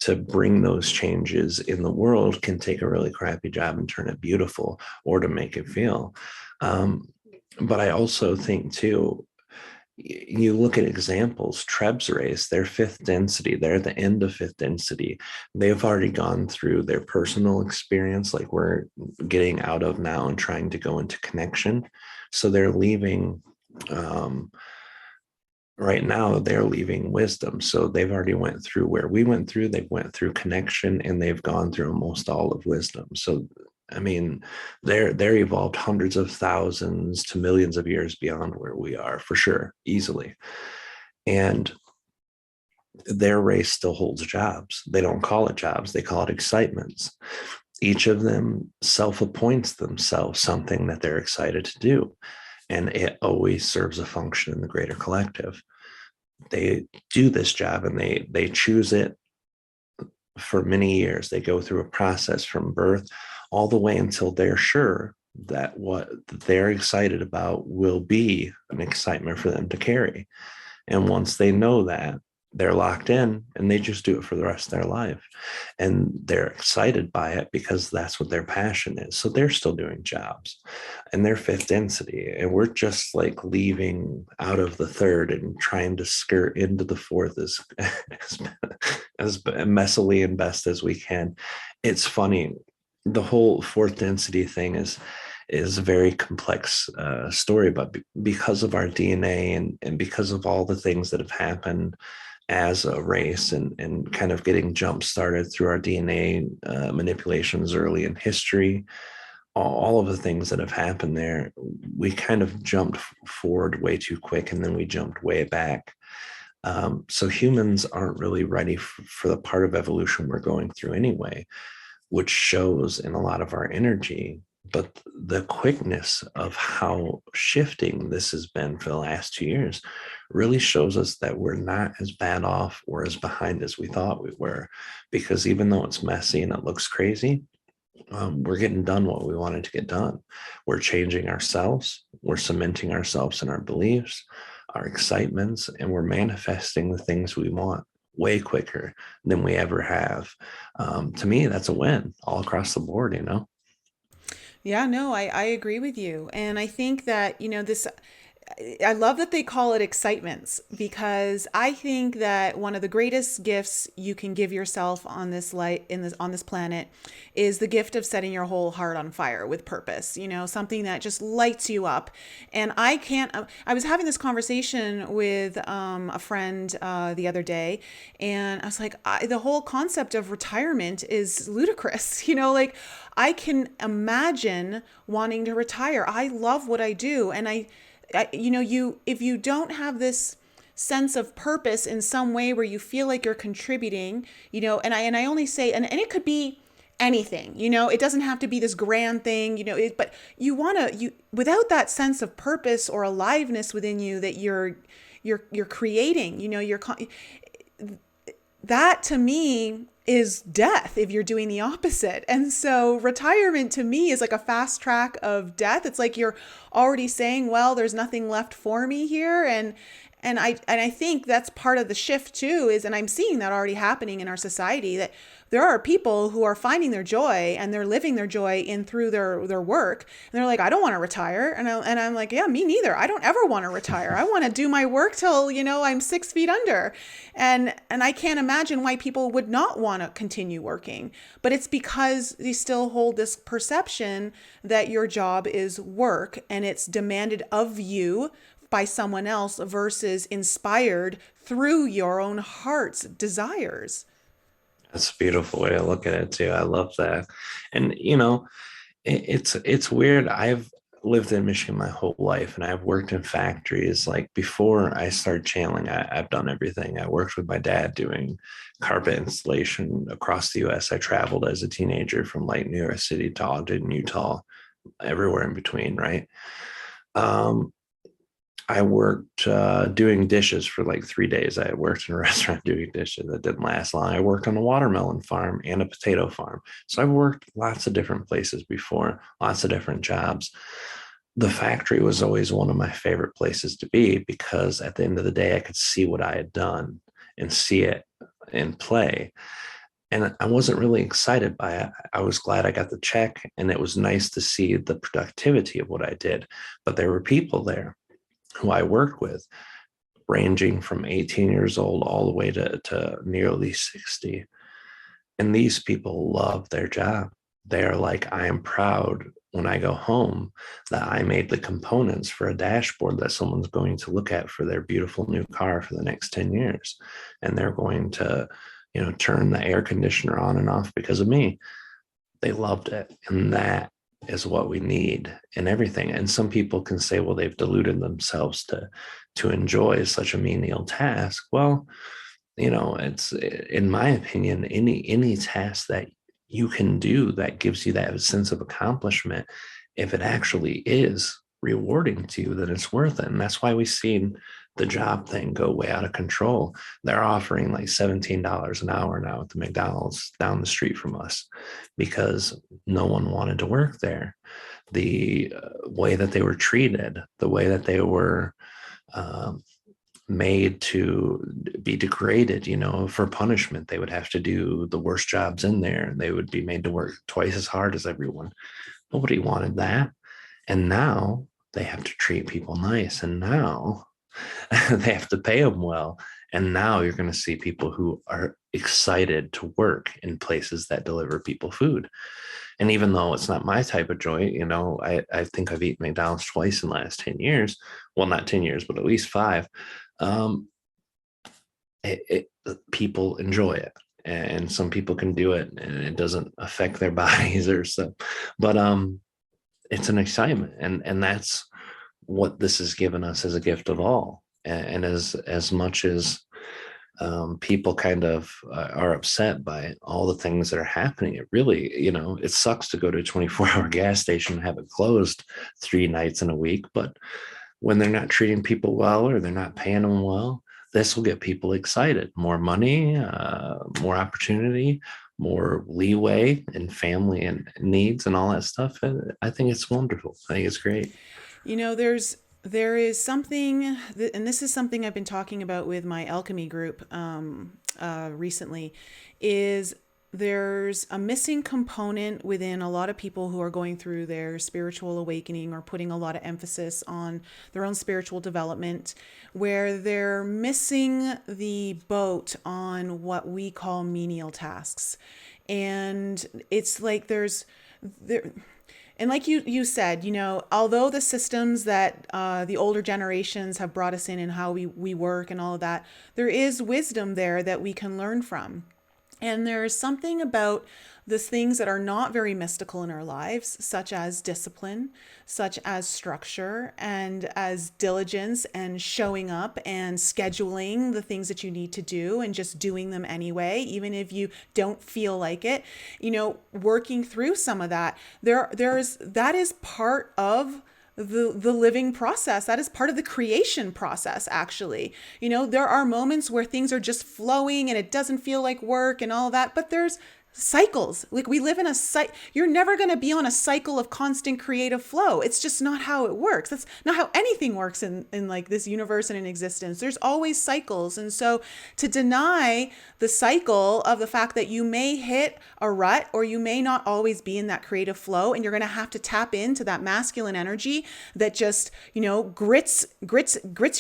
[SPEAKER 2] to bring those changes in the world can take a really crappy job and turn it beautiful, or to make it feel. But I also think too, you look at examples, Treb's race, their fifth density, they're at the end of fifth density. They've already gone through their personal experience, like we're getting out of now and trying to go into connection. So they're leaving, right now, they're leaving wisdom. So they've already went through where we went through, they went through connection, and they've gone through almost all of wisdom. So I mean, they're evolved hundreds of thousands to millions of years beyond where we are, for sure, easily. And their race still holds jobs. They don't call it jobs, they call it excitements. Each of them self-appoints themselves something that they're excited to do. And it always serves a function in the greater collective. They do this job and they choose it for many years. They go through a process from birth all the way until they're sure that what they're excited about will be an excitement for them to carry. And once they know that, they're locked in and they just do it for the rest of their life. And they're excited by it because that's what their passion is. So they're still doing jobs and they're fifth density. And we're just like leaving out of the third and trying to skirt into the fourth as messily and best as we can. It's funny. The whole fourth density thing is a very complex story, but because of our DNA and because of all the things that have happened as a race and kind of getting jump started through our DNA manipulations early in history, all of the things that have happened there, we kind of jumped forward way too quick and then we jumped way back. So humans aren't really ready for the part of evolution we're going through anyway, which shows in a lot of our energy. But the quickness of how shifting this has been for the last 2 years really shows us that we're not as bad off or as behind as we thought we were. Because even though it's messy and it looks crazy, we're getting done what we wanted to get done. We're changing ourselves, we're cementing ourselves in our beliefs, our excitements, and we're manifesting the things we want way quicker than we ever have. To me, that's a win all across the board, you know?
[SPEAKER 1] Yeah, no, I agree with you. And I think that, I love that they call it excitements because I think that one of the greatest gifts you can give yourself on this light on this planet is the gift of setting your whole heart on fire with purpose, something that just lights you up. And I can't, I was having this conversation with a friend the other day, and I was like, the whole concept of retirement is ludicrous. Like I can imagine wanting to retire. I love what I do. And if you don't have this sense of purpose in some way where you feel like you're contributing, and I only say, and it could be anything, it doesn't have to be this grand thing, but without that sense of purpose or aliveness within you that you're creating, that to me is death if you're doing the opposite. And so retirement to me is like a fast track of death. It's like you're already saying, well, there's nothing left for me here. And I think that's part of the shift too, and I'm seeing that already happening in our society, that there are people who are finding their joy and they're living their joy in through their work. And they're like, I don't want to retire. And I'm like, yeah, me neither. I don't ever want to retire. I want to do my work till, I'm 6 feet under. And I can't imagine why people would not want to continue working. But it's because they still hold this perception that your job is work and it's demanded of you by someone else versus inspired through your own heart's desires.
[SPEAKER 2] That's a beautiful way to look at it too. I love that. And it's weird. I've lived in Michigan my whole life and I've worked in factories. Like before I started channeling, I've done everything. I worked with my dad doing carpet installation across the US. I traveled as a teenager from like New York City to Ogden, Utah, everywhere in between, right? Um, I worked doing dishes for like 3 days. I worked in a restaurant doing dishes. That didn't last long. I worked on a watermelon farm and a potato farm. So I've worked lots of different places before, lots of different jobs. The factory was always one of my favorite places to be because at the end of the day, I could see what I had done and see it in play. And I wasn't really excited by it. I was glad I got the check and it was nice to see the productivity of what I did. But there were people there who I worked with, ranging from 18 years old all the way to nearly 60. And these people love their job. They're like, I am proud when I go home that I made the components for a dashboard that someone's going to look at for their beautiful new car for the next 10 years. And they're going to, turn the air conditioner on and off because of me. They loved it. And that is what we need in everything. And some people can say, well, they've deluded themselves to enjoy such a menial task. Well, it's, in my opinion, any task that you can do that gives you that sense of accomplishment, if it actually is rewarding to you, then it's worth it. And that's why we've seen the job thing go way out of control. They're offering like $17 an hour now at the McDonald's down the street from us because no one wanted to work there. The way that they were treated, the way that they were um, made to be degraded, for punishment. They would have to do the worst jobs in there, and they would be made to work twice as hard as everyone. Nobody wanted that. And now they have to treat people nice. And now they have to pay them well. And now you're going to see people who are excited to work in places that deliver people food. And even though it's not my type of joy, I think I've eaten McDonald's twice in the last 10 years. Well, not 10 years, but at least 5. Um, people enjoy it. And some people can do it and it doesn't affect their bodies or so. But it's an excitement. And that's what this has given us as a gift of all. And as much as people kind of are upset by all the things that are happening, it really, it sucks to go to a 24-hour gas station and have it closed 3 nights in a week. But when they're not treating people well or they're not paying them well, this will get people excited. More money, more opportunity, more leeway in family and needs and all that stuff. And I think it's wonderful. I think it's great.
[SPEAKER 1] There is something, and this is something I've been talking about with my alchemy group recently, is there's a missing component within a lot of people who are going through their spiritual awakening or putting a lot of emphasis on their own spiritual development, where they're missing the boat on what we call menial tasks. And it's like there, and like you said, although the systems that the older generations have brought us in and how we work and all of that, there is wisdom there that we can learn from. And there's something about the things that are not very mystical in our lives, such as discipline, such as structure, and as diligence and showing up and scheduling the things that you need to do and just doing them anyway, even if you don't feel like it. Working through some of that, that is part of the living process. That is part of the creation process, actually. There are moments where things are just flowing and it doesn't feel like work and all that, but there's cycles. Like, we live in a cycle. You're never going to be on a cycle of constant creative flow. It's just not how it works. That's not how anything works in like this universe and in existence. There's always cycles. And so to deny the cycle of the fact that you may hit a rut or you may not always be in that creative flow, and you're going to have to tap into that masculine energy that just, grits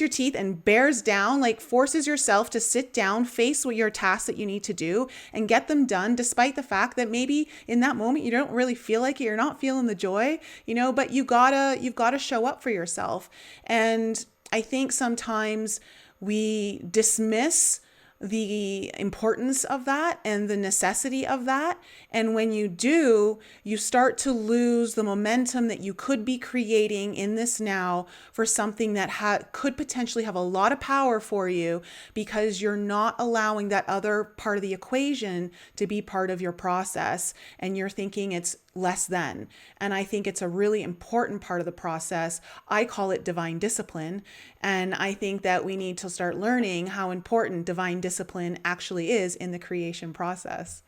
[SPEAKER 1] your teeth and bears down, like forces yourself to sit down, face what your tasks that you need to do and get them done, despite the fact that maybe in that moment you don't really feel like it, you're not feeling the joy, but you've got to show up for yourself. And I think sometimes we dismiss the importance of that and the necessity of that. And when you do, you start to lose the momentum that you could be creating in this now for something that could potentially have a lot of power for you, because you're not allowing that other part of the equation to be part of your process, and you're thinking it's less than. And I think it's a really important part of the process. I call it divine discipline. And I think that we need to start learning how important divine discipline actually is in the creation process.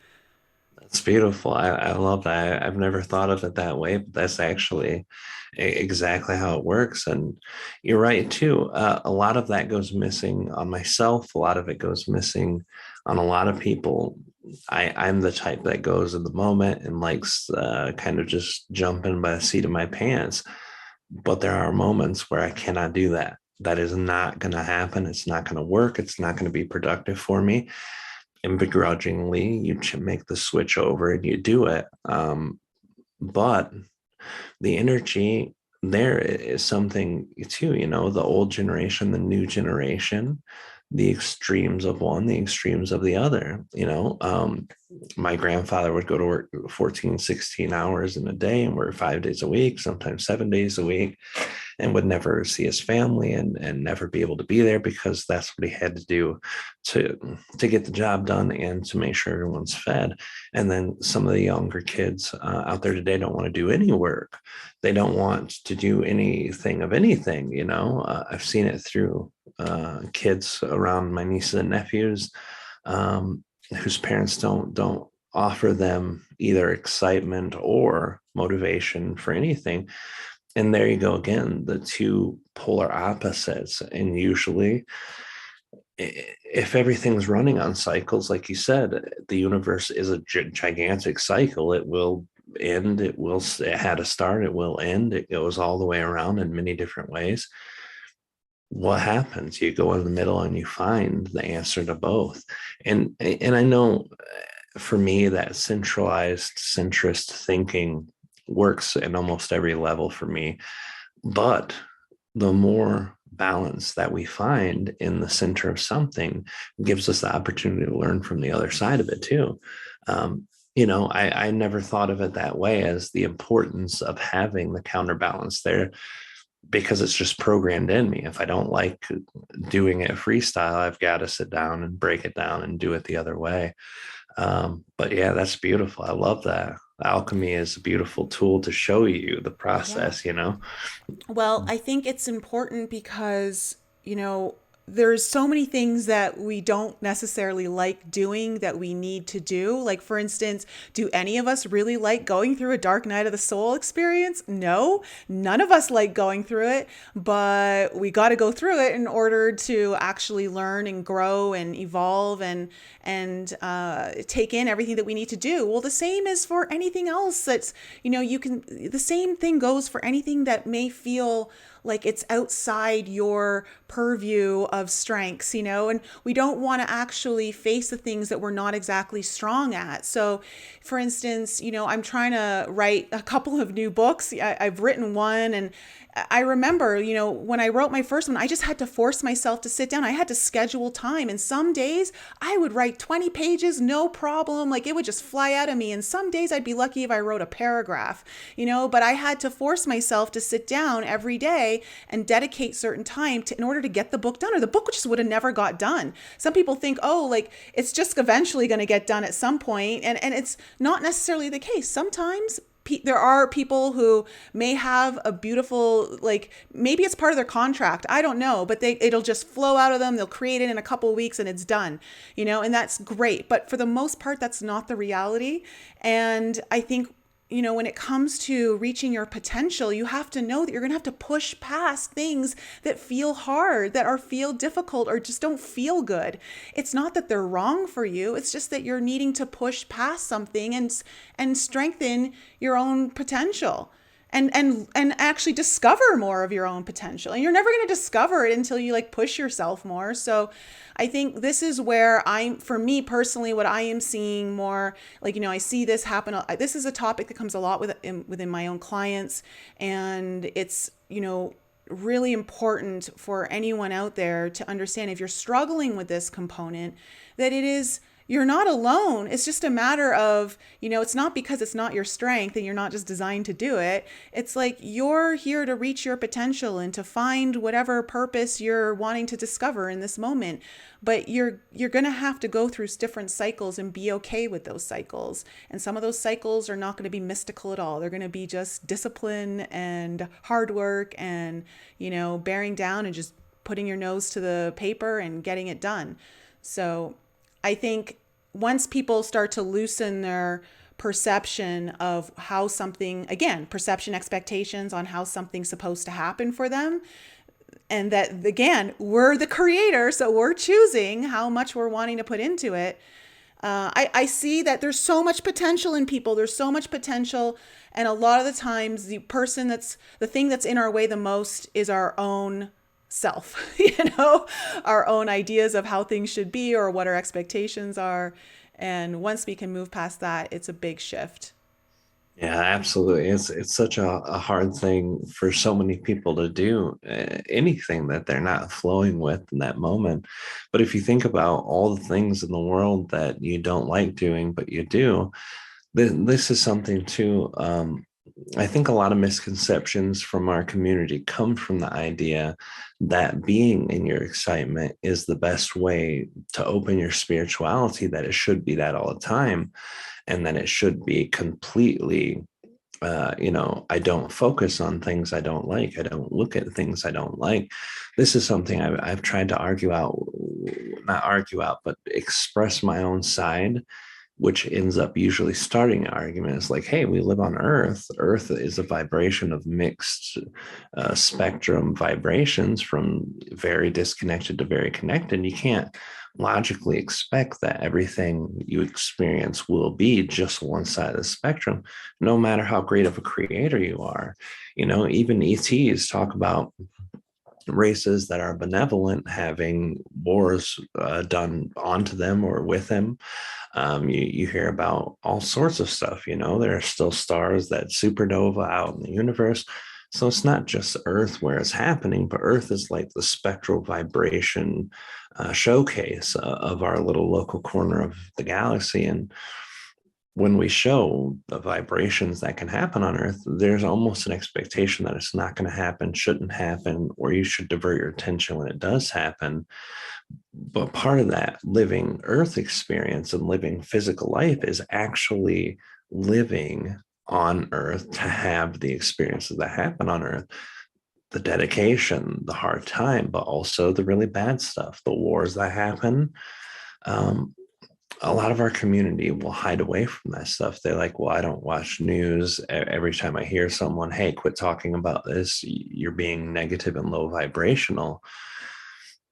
[SPEAKER 2] That's beautiful. I love that. I've never thought of it that way, but that's actually exactly how it works. And you're right, too. A lot of that goes missing on myself. A lot of it goes missing on a lot of people. I'm the type that goes in the moment and likes kind of just jumping by the seat of my pants. But there are moments where I cannot do that. That is not going to happen. It's not going to work. It's not going to be productive for me. And begrudgingly, you make the switch over and you do it. But the energy there is something too, the old generation, the new generation, the extremes of one, the extremes of the other. my grandfather would go to work 14, 16 hours in a day and work 5 days a week, sometimes 7 days a week, and would never see his family and never be able to be there because that's what he had to do to get the job done and to make sure everyone's fed. And then some of the younger kids out there today don't want to do any work. They don't want to do anything of anything. I've seen it through kids around my nieces and nephews, whose parents don't offer them either excitement or motivation for anything. And there you go again, the two polar opposites. And usually, if everything's running on cycles, like you said, the universe is a gigantic cycle. It will end, it had a start, it will end, it goes all the way around in many different ways. What happens? You go in the middle and you find the answer to both. And I know for me that centralized centrist thinking works in almost every level for me. But the more balance that we find in the center of something gives us the opportunity to learn from the other side of it too. I never thought of it that way, as the importance of having the counterbalance there, because it's just programmed in me. If I don't like doing it freestyle, I've got to sit down and break it down and do it the other way. But yeah, that's beautiful. I love that. Alchemy is a beautiful tool to show you the
[SPEAKER 1] Yeah.
[SPEAKER 2] process.
[SPEAKER 1] Well, I think it's important because, there's so many things that we don't necessarily like doing that we need to do. Like, for instance, do any of us really like going through a dark night of the soul experience? No, none of us like going through it, but we got to go through it in order to actually learn and grow and evolve and take in everything that we need to do. Well, the same is for anything else that's, the same thing goes for anything that may feel like it's outside your purview of strengths, and we don't want to actually face the things that we're not exactly strong at. So, for instance, I'm trying to write a couple of new books. I've written one, and I remember, when I wrote my first one, I just had to force myself to sit down. I had to schedule time. And some days I would write 20 pages, no problem. Like, it would just fly out of me. And some days I'd be lucky if I wrote a paragraph, but I had to force myself to sit down every day and dedicate certain time in order to get the book done, or the book just would have never got done. Some people think, oh, like it's just eventually going to get done at some point. And it's not necessarily the case. Sometimes there are people who may have a beautiful, like maybe it's part of their contract, I don't know, but it'll just flow out of them. They'll create it in a couple of weeks and it's done, and that's great. But for the most part, that's not the reality. And I think, when it comes to reaching your potential, you have to know that you're going to have to push past things that feel hard, that feel difficult, or just don't feel good. It's not that they're wrong for you. It's just that you're needing to push past something and strengthen your own potential. And actually discover more of your own potential. And you're never going to discover it until you like push yourself more. So I think this is where for me personally, what I am seeing more, like, I see this happen. This is a topic that comes a lot within my own clients. And it's, really important for anyone out there to understand, if you're struggling with this component, that you're not alone. It's just a matter of, it's not because it's not your strength and you're not just designed to do it. It's like you're here to reach your potential and to find whatever purpose you're wanting to discover in this moment. But you're going to have to go through different cycles and be okay with those cycles. And some of those cycles are not going to be mystical at all. They're going to be just discipline and hard work and, bearing down and just putting your nose to the paper and getting it done. So I think once people start to loosen their perception of how something, again, perception expectations on how something's supposed to happen for them, and that, again, we're the creator, so we're choosing how much we're wanting to put into it. I see that there's so much potential in people. There's so much potential. And a lot of the times the thing that's in our way the most is our own self, our own ideas of how things should be or what our expectations are. And once we can move past that, it's a big shift.
[SPEAKER 2] Yeah, absolutely. It's such a hard thing for so many people to do, anything that they're not flowing with in that moment. But if you think about all the things in the world that you don't like doing, but you do, this is something too. I think a lot of misconceptions from our community come from the idea that being in your excitement is the best way to open your spirituality, that it should be that all the time, and that it should be completely, I don't focus on things I don't like. I don't look at things I don't like. This is something I've tried to argue out, not argue out, but express my own side, which ends up usually starting an argument. It's like, hey, we live on Earth. Earth is a vibration of mixed spectrum vibrations, from very disconnected to very connected. You can't logically expect that everything you experience will be just one side of the spectrum, no matter how great of a creator you are. Even ETs talk about races that are benevolent having wars done onto them or with them. You hear about all sorts of stuff. There are still stars that supernova out in the universe. So it's not just Earth where it's happening, but Earth is like the spectral vibration showcase of our little local corner of the galaxy. And when we show the vibrations that can happen on Earth, there's almost an expectation that it's not going to happen, shouldn't happen, or you should divert your attention when it does happen. But part of that living Earth experience and living physical life is actually living on Earth to have the experiences that happen on Earth, the dedication, the hard time, but also the really bad stuff, the wars that happen. Um, a lot of our community will hide away from that stuff. They're like, well, I don't watch news. Every time I hear someone, hey, quit talking about this, you're being negative and low vibrational.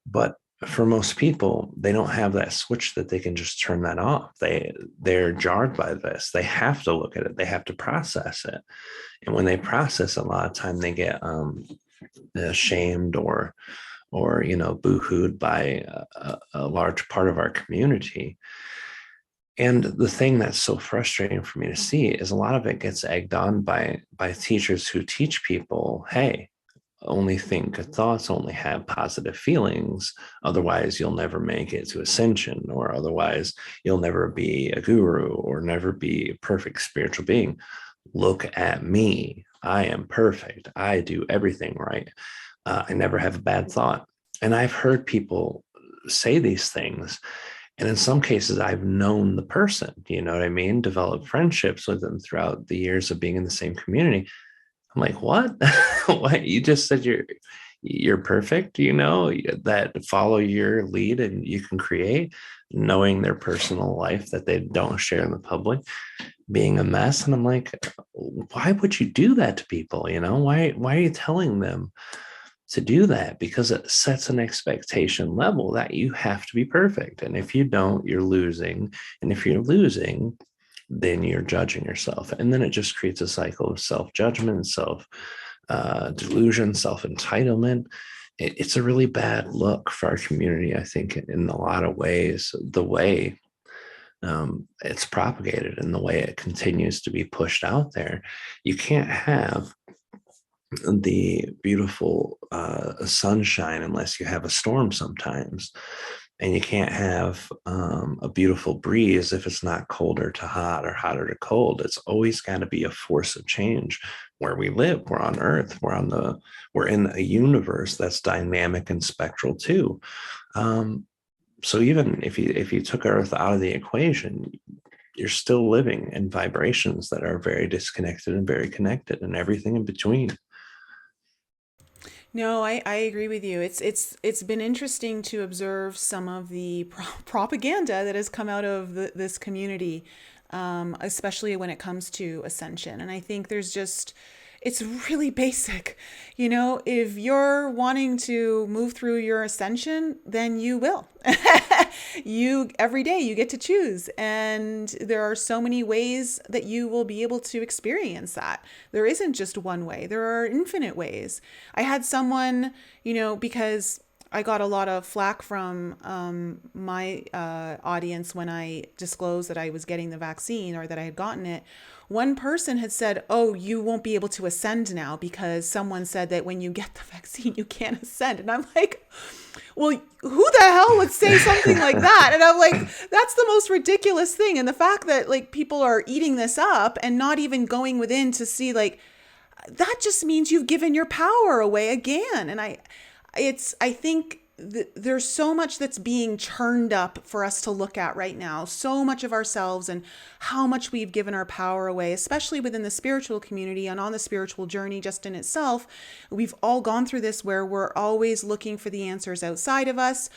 [SPEAKER 2] But for most people, they don't have that switch that they can just turn that off. They're jarred by this. They have to look at it. They have to process it. And when they process, a lot of time they get ashamed or boohooed by a large part of our community. And the thing that's so frustrating for me to see is a lot of it gets egged on by teachers who teach people, hey, only think good thoughts, only have positive feelings. Otherwise, you'll never make it to ascension, or otherwise, you'll never be a guru or never be a perfect spiritual being. Look at me. I am perfect. I do everything right. I never have a bad thought. And I've heard people say these things. And in some cases, I've known the person, you know what I mean? Developed friendships with them throughout the years of being in the same community. I'm like, what? What? You just said you're perfect, that follow your lead and you can create, knowing their personal life that they don't share in the public, being a mess. And I'm like, why would you do that to people? Why are you telling them to do that? Because it sets an expectation level that you have to be perfect. And if you don't, you're losing. And if you're losing, then you're judging yourself. And then it just creates a cycle of self judgment, self delusion, self entitlement. It's a really bad look for our community, I think, in a lot of ways, the way it's propagated and the way it continues to be pushed out there. You can't have the beautiful sunshine unless you have a storm sometimes. And you can't have a beautiful breeze if it's not colder to hot or hotter to cold. It's always got to be a force of change where we live. We're on Earth. We're in a universe that's dynamic and spectral too. So even if you took Earth out of the equation, you're still living in vibrations that are very disconnected and very connected, and everything in between.
[SPEAKER 1] No, I agree with you. It's been interesting to observe some of the propaganda that has come out of this community, especially when it comes to ascension. And I think it's really basic. If you're wanting to move through your ascension, then you will. Every day you get to choose, and there are so many ways that you will be able to experience that. There isn't just one way, there are infinite ways. I had someone, because I got a lot of flack from my audience when I disclosed that I was getting the vaccine or that I had gotten it. One person had said, "Oh, you won't be able to ascend now because someone said that when you get the vaccine, you can't ascend." And I'm like, well, who the hell would say something like that? And I'm like, that's the most ridiculous thing. And the fact that like people are eating this up and not even going within to see, like, that just means you've given your power away again. And I think there's so much that's being churned up for us to look at right now, so much of ourselves and how much we've given our power away, especially within the spiritual community and on the spiritual journey just in itself. We've all gone through this where we're always looking for the answers outside of us.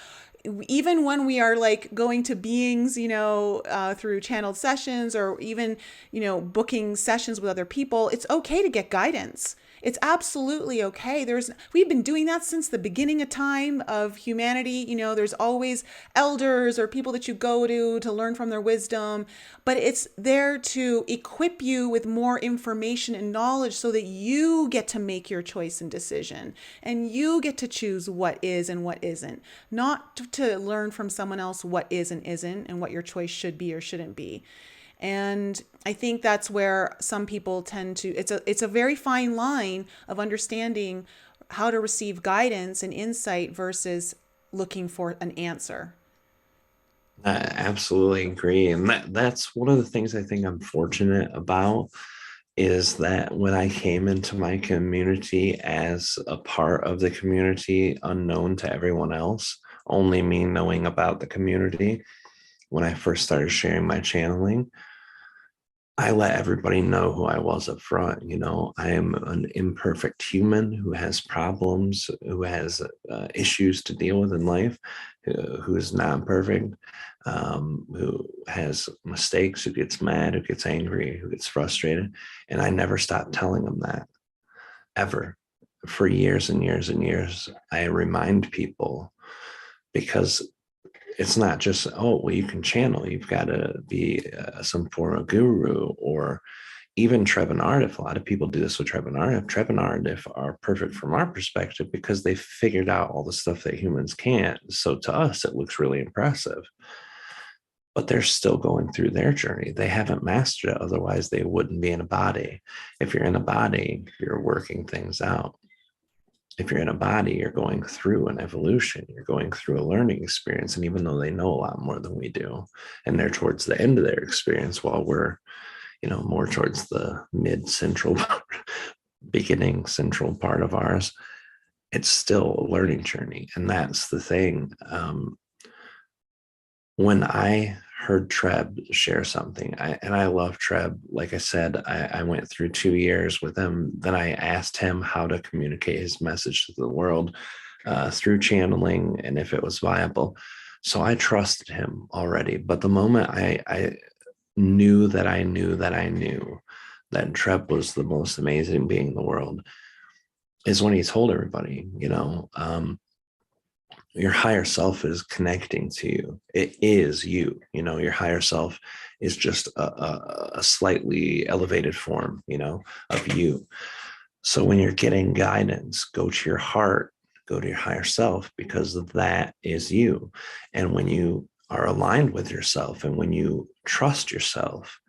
[SPEAKER 1] Even when we are like going to beings, through channeled sessions, or even, booking sessions with other people, it's okay to get guidance. It's absolutely okay. We've been doing that since the beginning of time of humanity. There's always elders or people that you go to learn from their wisdom, but it's there to equip you with more information and knowledge so that you get to make your choice and decision, and you get to choose what is and what isn't, not to learn from someone else what is and isn't and what your choice should be or shouldn't be. And I think that's where some people tend to, it's a very fine line of understanding how to receive guidance and insight versus looking for an answer.
[SPEAKER 2] I absolutely agree. And that's one of the things I think I'm fortunate about is that when I came into my community as a part of the community, unknown to everyone else, only me knowing about the community, when I first started sharing my channeling, I let everybody know who I was up front. I am an imperfect human who has problems, who has issues to deal with in life, who is not perfect, who has mistakes, who gets mad, who gets angry, who gets frustrated. And I never stopped telling them that ever. For years and years and years, I remind people, because it's not just, oh, well, you can channel, you've got to be some form of guru, or even Treb and Aridef. A lot of people do this with Treb and Aridef. Treb and Aridef are perfect from our perspective because they figured out all the stuff that humans can't. So to us, it looks really impressive, but they're still going through their journey. They haven't mastered it. Otherwise, they wouldn't be in a body. If you're in a body, you're working things out. If you're in a body, you're going through an evolution, you're going through a learning experience. And even though they know a lot more than we do, and they're towards the end of their experience, while we're, more towards the mid central beginning central part of ours, it's still a learning journey. And that's the thing. When I heard Treb share something, and I love Treb. Like I said, I went through 2 years with him. Then I asked him how to communicate his message to the world through channeling, and if it was viable. So I trusted him already. But the moment I knew that I knew that I knew that Treb was the most amazing being in the world is when he told everybody, your higher self is connecting to you. It is you. Your higher self is just a slightly elevated form, of you. So when you're getting guidance, go to your heart, go to your higher self, because that is you. And when you are aligned with yourself and when you trust yourself,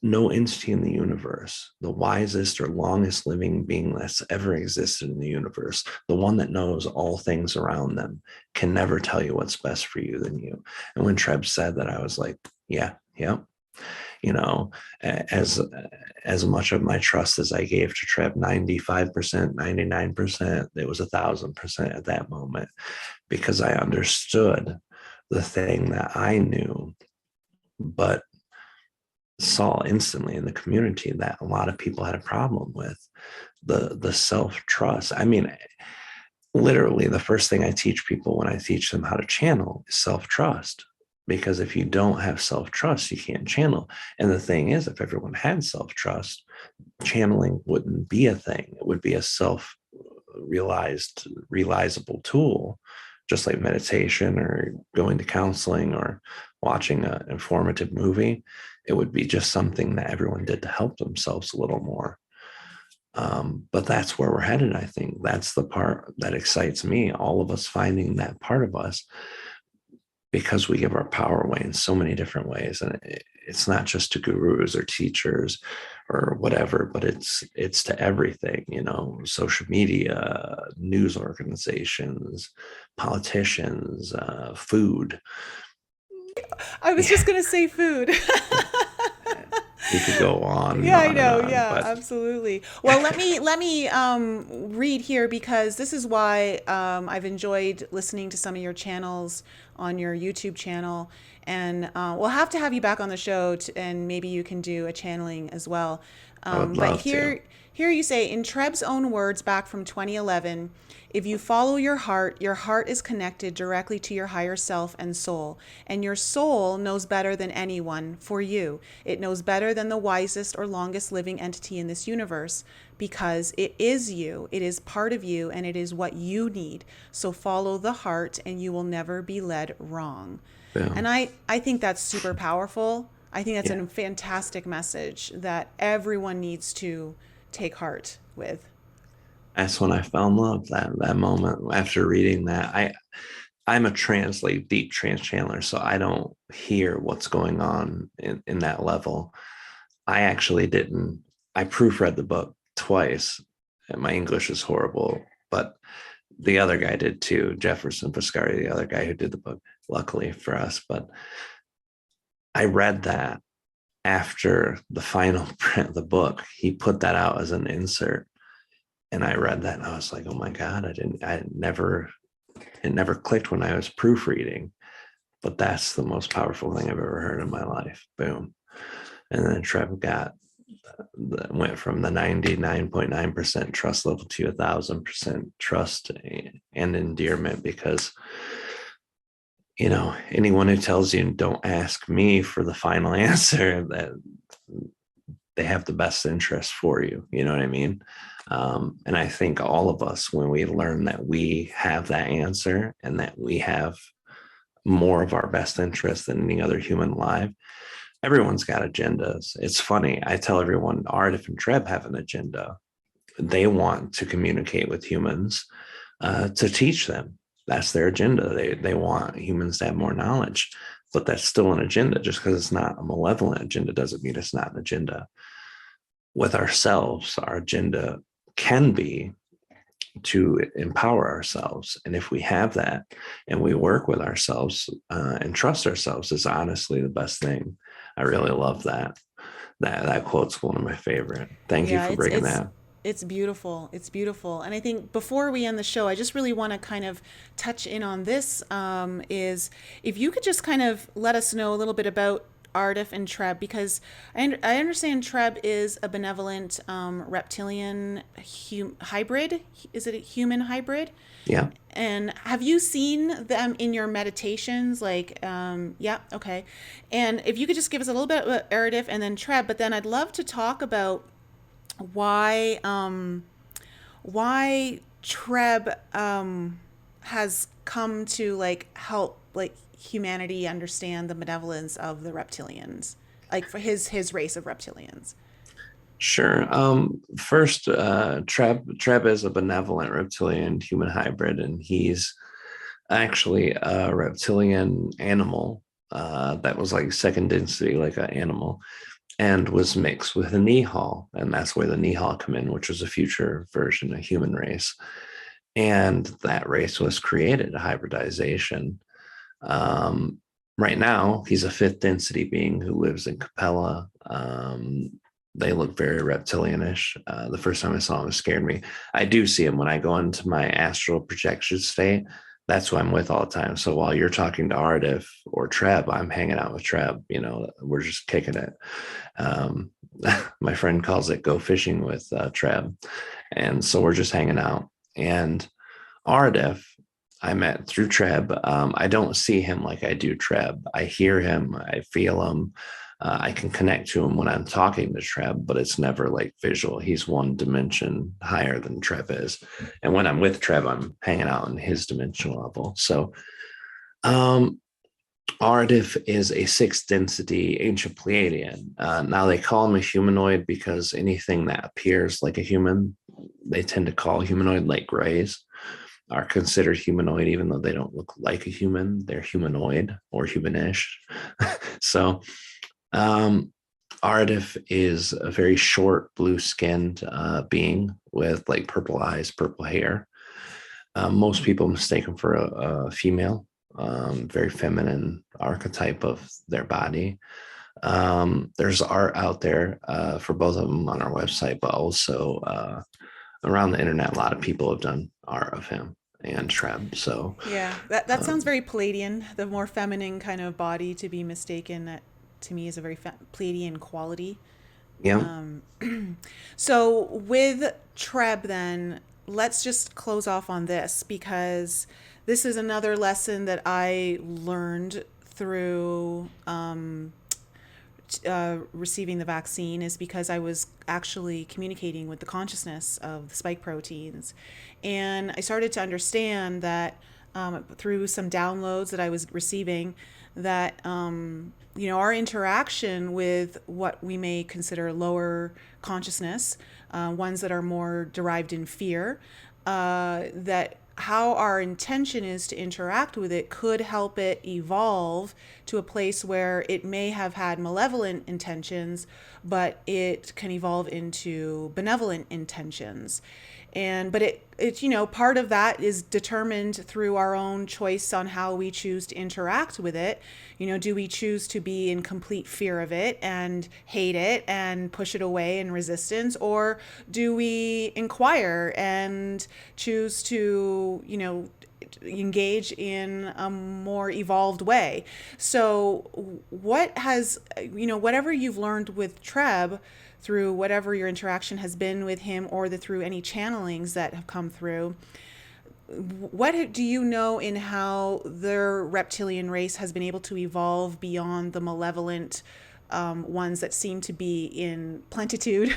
[SPEAKER 2] no entity in the universe, the wisest or longest living being that's ever existed in the universe, the one that knows all things around them, can never tell you what's best for you than you. And when Treb said that, I was like, yeah. As much of my trust as I gave to Treb, 95%, 99%, it was 1,000% at that moment, because I understood the thing that I knew, but saw instantly in the community that a lot of people had a problem with the self-trust. I mean, literally the first thing I teach people when I teach them how to channel is self-trust, because if you don't have self-trust, you can't channel. And the thing is, if everyone had self-trust, channeling wouldn't be a thing. It would be a realizable tool, just like meditation or going to counseling or watching an informative movie. It would be just something that everyone did to help themselves a little more. But that's where we're headed. I think that's the part that excites me. All of us finding that part of us, because we give our power away in so many different ways. And it's not just to gurus or teachers or whatever, but it's to everything, social media, news organizations, politicians, food.
[SPEAKER 1] I was
[SPEAKER 2] Yeah,
[SPEAKER 1] just gonna say food.
[SPEAKER 2] we could go on and
[SPEAKER 1] Yeah, I
[SPEAKER 2] on and
[SPEAKER 1] know.
[SPEAKER 2] on,
[SPEAKER 1] Yeah,
[SPEAKER 2] but
[SPEAKER 1] absolutely. Well, let me read here because this is why I've enjoyed listening to some of your channels on your YouTube channel, and we'll have to have you back on the show, and maybe you can do a channeling as well.
[SPEAKER 2] I would
[SPEAKER 1] But
[SPEAKER 2] love to.
[SPEAKER 1] here you say, in Treb's own words back from 2011, if you follow your heart is connected directly to your higher self and soul. And your soul knows better than anyone for you. It knows better than the wisest or longest living entity in this universe because it is you, it is part of you, and it is what you need. So follow the heart and you will never be led wrong. And
[SPEAKER 2] Boom.
[SPEAKER 1] I think that's super powerful. I think that's
[SPEAKER 2] Yeah.
[SPEAKER 1] a fantastic message that everyone needs to take heart with.
[SPEAKER 2] That's when I fell in love, that moment after reading that. I'm a deep trance channeler, so I don't hear what's going on in that level. I actually didn't. I proofread the book twice, and my English is horrible, but the other guy did too, Jefferson Piscari, the other guy who did the book, luckily for us. But I read that after the final print of the book. He put that out as an insert. And I read that and I was like, oh my God, it never clicked when I was proofreading, but that's the most powerful thing I've ever heard in my life. Boom. And then Treb went from the 99.9% trust level to 1,000% trust and endearment, because anyone who tells you don't ask me for the final answer, that they have the best interest for you. You know what I mean? And I think all of us, when we learn that we have that answer and that we have more of our best interest than any other human alive, everyone's got agendas. It's funny. I tell everyone Aridef and Treb have an agenda. They want to communicate with humans, to teach them. That's their agenda. They want humans to have more knowledge, but that's still an agenda. Just because it's not a malevolent agenda doesn't mean it's not an agenda. With ourselves, our agenda can be to empower ourselves. And if we have that and we work with ourselves, and trust ourselves, is honestly the best thing. I really love that. That quote's one of my favorite. Thank you
[SPEAKER 1] Yeah,
[SPEAKER 2] for bringing that.
[SPEAKER 1] it's beautiful. It's beautiful. And I think before we end the show, I just really want to kind of touch in on this. Is if you could just kind of let us know a little bit about Ardif and Treb, because I understand Treb is a benevolent reptilian hybrid. Is it a human hybrid?
[SPEAKER 2] Yeah.
[SPEAKER 1] And have you seen them in your meditations? Like, yeah, okay. And if you could just give us a little bit about Aridif and then Treb, but then I'd love to talk about why why Treb has come to like help like humanity understand the benevolence of the reptilians, like for his race of reptilians.
[SPEAKER 2] Sure. First, Treb is a benevolent reptilian human hybrid, and he's actually a reptilian animal, that was like second density, like an animal, and was mixed with a Nihal, and that's where the Nihal come in, which was a future version of human race. And that race was created, a hybridization. Right now, he's a fifth density being who lives in Capella. They look very reptilianish. The first time I saw him, it scared me. I do see him when I go into my astral projection state. That's who I'm with all the time. So while you're talking to Ardif or Treb, I'm hanging out with Treb. We're just kicking it. Um, my friend calls it go fishing with Treb. And so we're just hanging out. And Ardif, I met through Treb. I don't see him like I do Treb. I hear him, I feel him. I can connect to him when I'm talking to Treb, but it's never like visual. He's one dimension higher than Treb is. And when I'm with Treb, I'm hanging out in his dimensional level. So, um, Aridef is a sixth density ancient Pleiadian. Now they call him a humanoid because anything that appears like a human, they tend to call humanoid, like grays are considered humanoid, even though they don't look like a human. They're humanoid or humanish. So Aridef is a very short, blue-skinned being with like purple eyes, purple hair. Most people mistake him for a female, very feminine archetype of their body. There's art out there for both of them on our website, but also around the internet, a lot of people have done art of him and Treb. So,
[SPEAKER 1] Yeah, that sounds
[SPEAKER 2] um,
[SPEAKER 1] very Palladian, the more feminine kind of body to be mistaken. That to me is a very Palladian quality.
[SPEAKER 2] yeah.
[SPEAKER 1] So with Treb, then let's just close off on this because this is another lesson that I learned through receiving the vaccine is because I was actually communicating with the consciousness of the spike proteins. And I started to understand that through some downloads that I was receiving, that our interaction with what we may consider lower consciousness, ones that are more derived in fear, that how our intention is to interact with it could help it evolve to a place where it may have had malevolent intentions, but it can evolve into benevolent intentions. But it's part of that is determined through our own choice on how we choose to interact with it. Do we choose to be in complete fear of it and hate it and push it away in resistance, or do we inquire and choose to engage in a more evolved way? So whatever you've learned with Treb through whatever your interaction has been with him, or through any channelings that have come through, what do you know in how their reptilian race has been able to evolve beyond the malevolent ones that seem to be in plentitude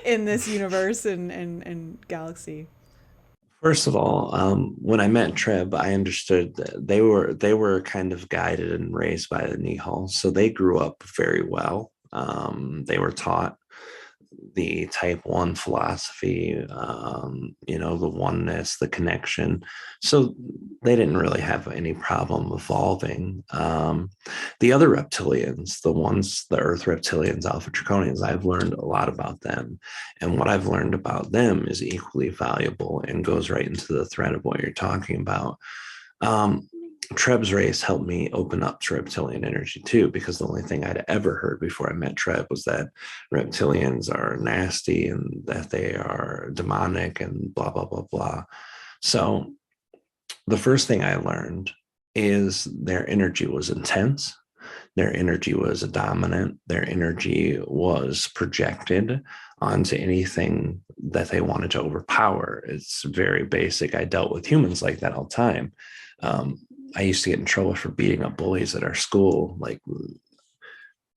[SPEAKER 1] in this universe and galaxy?
[SPEAKER 2] First of all, when I met Treb, I understood that they were kind of guided and raised by the Nicole, so they grew up very well. They were taught the type one philosophy, the oneness, the connection. So they didn't really have any problem evolving. The other reptilians, the Earth reptilians, Alpha Draconians, I've learned a lot about them. And what I've learned about them is equally valuable and goes right into the thread of what you're talking about. Um, Treb's race helped me open up to reptilian energy too, because the only thing I'd ever heard before I met Treb was that reptilians are nasty and that they are demonic and blah, blah, blah, blah. So the first thing I learned is their energy was intense. Their energy was dominant. Their energy was projected onto anything that they wanted to overpower. It's very basic. I dealt with humans like that all the time. Um, I used to get in trouble for beating up bullies at our school. Like,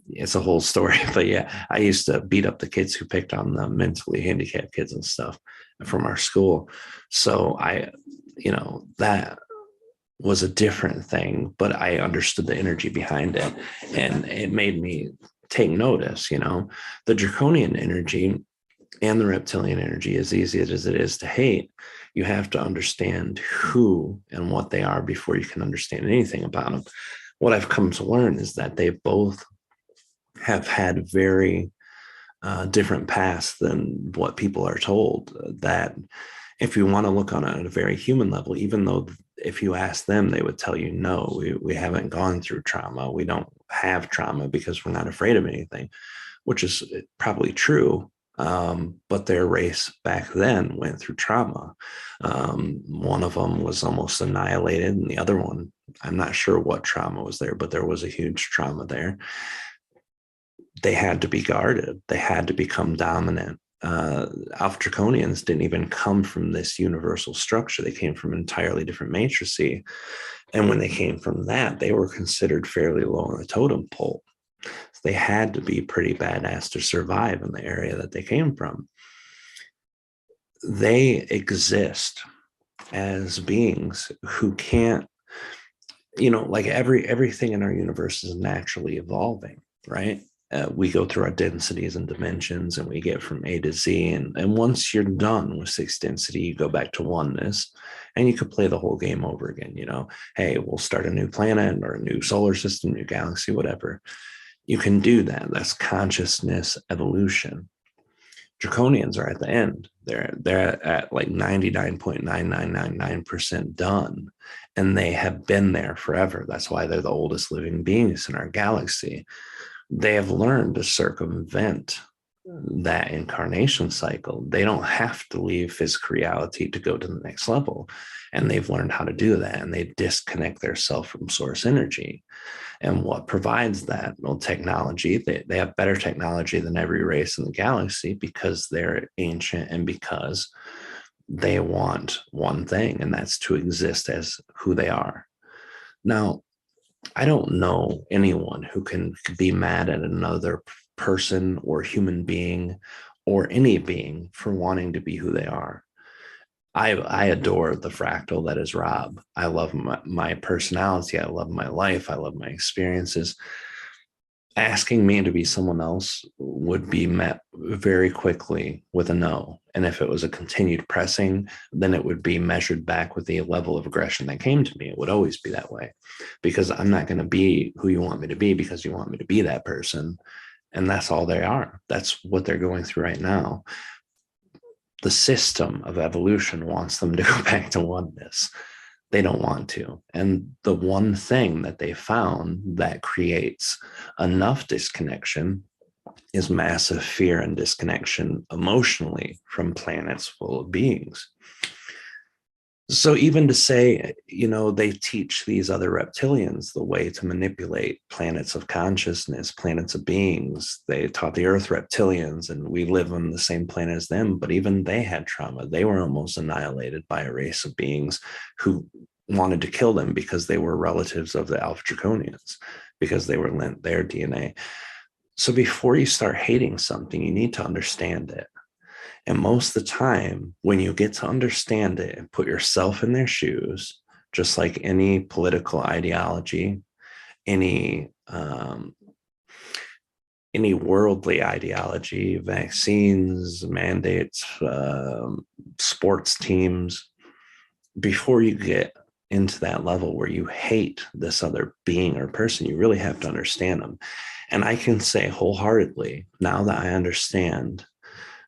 [SPEAKER 2] it's a whole story, but yeah, I used to beat up the kids who picked on the mentally handicapped kids and stuff from our school. So that was a different thing, but I understood the energy behind it, and it made me take notice. The draconian energy and the reptilian energy, as easy as it is to hate, you have to understand who and what they are before you can understand anything about them. What I've come to learn is that they both have had very different paths than what people are told. That if you want to look on it at a very human level, even though if you ask them, they would tell you, no, we haven't gone through trauma. We don't have trauma because we're not afraid of anything, which is probably true. But their race back then went through trauma. One of them was almost annihilated, and the other one, I'm not sure what trauma was there, but there was a huge trauma there. They had to be guarded. They had to become dominant. Alpha Draconians didn't even come from this universal structure. They came from an entirely different matrices. And when they came from that, they were considered fairly low on the totem pole. So they had to be pretty badass to survive in the area that they came from. They exist as beings who can't, like everything in our universe is naturally evolving, right? We go through our densities and dimensions, and we get from A to Z. And once you're done with sixth density, you go back to oneness, and you could play the whole game over again. Hey, we'll start a new planet or a new solar system, new galaxy, whatever. You can do that. That's consciousness evolution. Draconians are at the end. They're at like 99.9999% done. And they have been there forever. That's why they're the oldest living beings in our galaxy. They have learned to circumvent that incarnation cycle. They don't have to leave physical reality to go to the next level. And they've learned how to do that. And they disconnect their self from source energy. And what provides that? Well, technology. They have better technology than every race in the galaxy because they're ancient and because they want one thing, and that's to exist as who they are. Now, I don't know anyone who can be mad at another person or human being or any being for wanting to be who they are. I adore the fractal that is Rob. I love my personality. I love my life. I love my experiences. Asking me to be someone else would be met very quickly with a no. And if it was a continued pressing, then it would be measured back with the level of aggression that came to me. It would always be that way because I'm not going to be who you want me to be because you want me to be that person. And that's all they are. That's what they're going through right now. The system of evolution wants them to go back to oneness. They don't want to. And the one thing that they found that creates enough disconnection is massive fear and disconnection emotionally from planets full of beings. So even to say, they teach these other reptilians the way to manipulate planets of consciousness, planets of beings. They taught the Earth reptilians, and we live on the same planet as them, but even they had trauma. They were almost annihilated by a race of beings who wanted to kill them because they were relatives of the Alpha Draconians, because they were lent their DNA. So before you start hating something, you need to understand it. And most of the time, when you get to understand it and put yourself in their shoes, just like any political ideology, any worldly ideology, vaccines, mandates, sports teams, before you get into that level where you hate this other being or person, you really have to understand them. And I can say wholeheartedly, now that I understand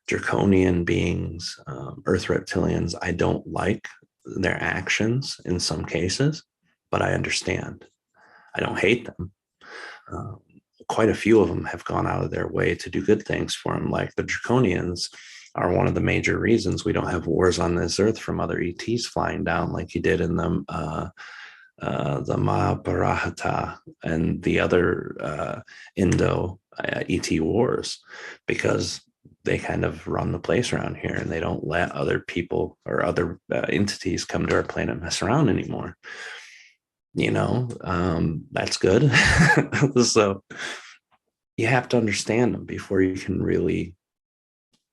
[SPEAKER 2] draconian beings, earth reptilians, I don't like their actions in some cases, but I understand. I don't hate them. Quite a few of them have gone out of their way to do good things for them. Like the draconians are one of the major reasons we don't have wars on this earth from other ETs flying down like you did in the Mahabharata and the other Indo ET wars, because they kind of run the place around here and they don't let other people or other entities come to our planet and mess around anymore. That's good. So you have to understand them before you can really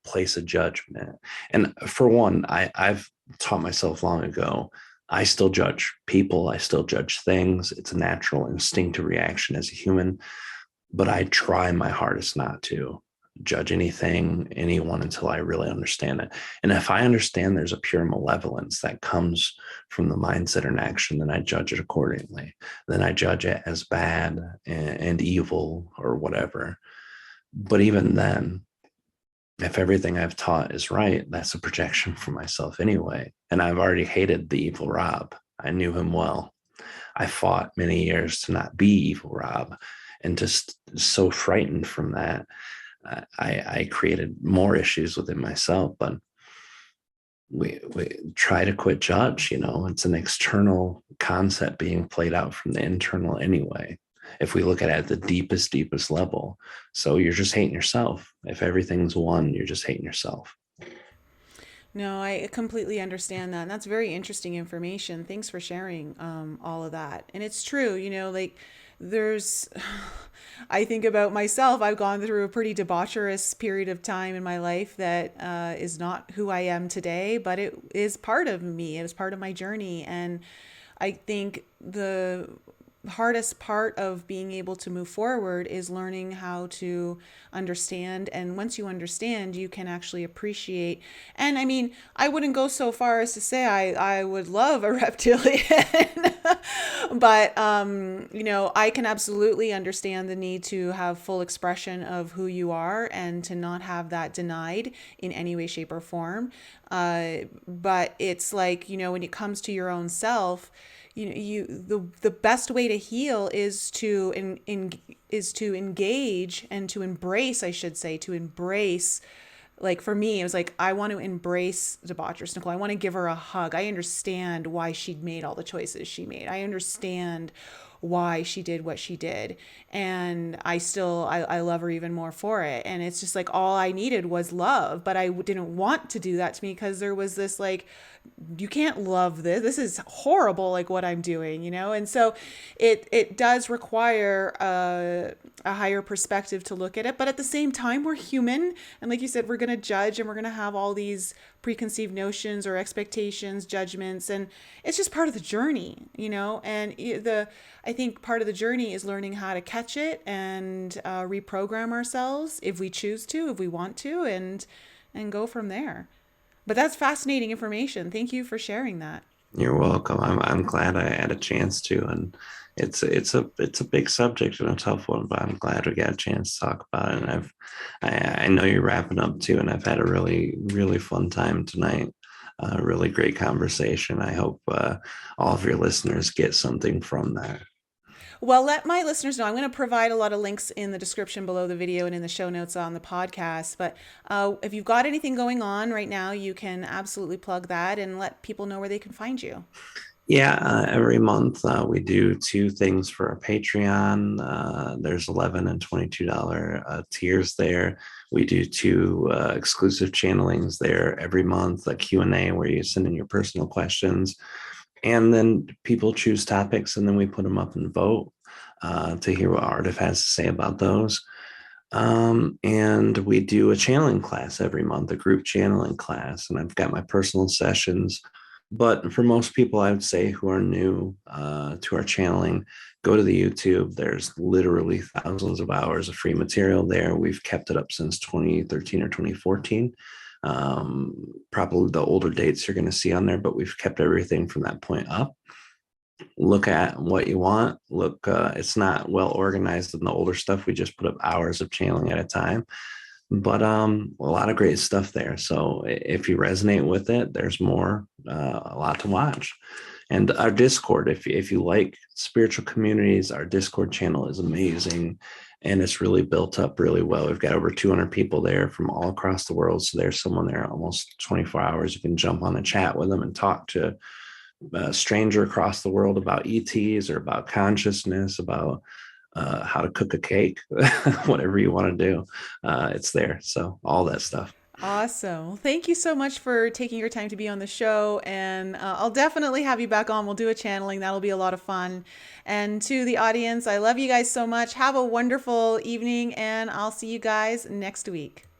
[SPEAKER 2] place a judgment. And for one, I've taught myself long ago, I still judge people, I still judge things. It's a natural instinctive reaction as a human, but I try my hardest not to judge anything, anyone, until I really understand it. And if I understand there's a pure malevolence that comes from the mindset and action, then I judge it accordingly. Then I judge it as bad and evil or whatever. But even then, if everything I've taught is right, that's a projection for myself anyway. And I've already hated the evil Rob. I knew him well. I fought many years to not be evil Rob, and just so frightened from that, I created more issues within myself. But we try to quit judge. It's an external concept being played out from the internal anyway, if we look at the deepest level. So you're just hating yourself. If everything's one, you're just hating yourself.
[SPEAKER 1] No, I completely understand that. And that's very interesting information. Thanks for sharing all of that. And it's true, like there's, I think about myself, I've gone through a pretty debaucherous period of time in my life that is not who I am today, but it is part of me. It was part of my journey. And I think the hardest part of being able to move forward is learning how to understand. And once you understand, you can actually appreciate. And I mean, I wouldn't go so far as to say I would love a reptilian, but, I can absolutely understand the need to have full expression of who you are and to not have that denied in any way, shape, or form. But it's like, when it comes to your own self, the best way to heal is is to engage and to embrace, I should say, to embrace. Like for me, it was like, I want to embrace debaucherous Nicole. I want to give her a hug. I understand why she made all the choices she made. I understand why she did what she did. And I love her even more for it. And it's just like, all I needed was love, but I didn't want to do that to me because there was this like, you can't love this. This is horrible, like what I'm doing, And so it does require a higher perspective to look at it. But at the same time, we're human. And like you said, we're going to judge and we're going to have all these preconceived notions or expectations, judgments. And it's just part of the journey, And I think part of the journey is learning how to catch it and reprogram ourselves if we choose to, if we want to, and go from there. But that's fascinating information. Thank you for sharing that.
[SPEAKER 2] You're welcome. I'm glad I had a chance to, and it's a big subject and a tough one, but I'm glad we got a chance to talk about it. And I know you're wrapping up too, and I've had a really fun time tonight. Really great conversation. I hope all of your listeners get something from that.
[SPEAKER 1] Well, let my listeners know. I'm going to provide a lot of links in the description below the video and in the show notes on the podcast. But if you've got anything going on right now, you can absolutely plug that and let people know where they can find you.
[SPEAKER 2] Yeah, every month we do two things for our Patreon. There's $11 and $22 tiers there. We do two exclusive channelings there every month, a Q&A where you send in your personal questions. And then people choose topics and then we put them up and vote to hear what Aridef has to say about those. And we do a channeling class every month, a group channeling class. And I've got my personal sessions. But for most people, I would say who are new to our channeling, go to the YouTube. There's literally thousands of hours of free material there. We've kept it up since 2013 or 2014. Probably the older dates you're going to see on there, but we've kept everything from that point up. Look at what you want. Look, it's not well organized in the older stuff. We just put up hours of channeling at a time, but a lot of great stuff there. So if you resonate with it, there's more, a lot to watch. And our Discord, if you like spiritual communities, our Discord channel is amazing. And it's really built up really well. We've got over 200 people there from all across the world. So there's someone there almost 24 hours. You can jump on and chat with them and talk to a stranger across the world about ETs or about consciousness, about how to cook a cake, whatever you want to do. It's there. So all that stuff.
[SPEAKER 1] Awesome. Well, thank you so much for taking your time to be on the show. And I'll definitely have you back on. We'll do a channeling. That'll be a lot of fun. And to the audience, I love you guys so much. Have a wonderful evening, and I'll see you guys next week.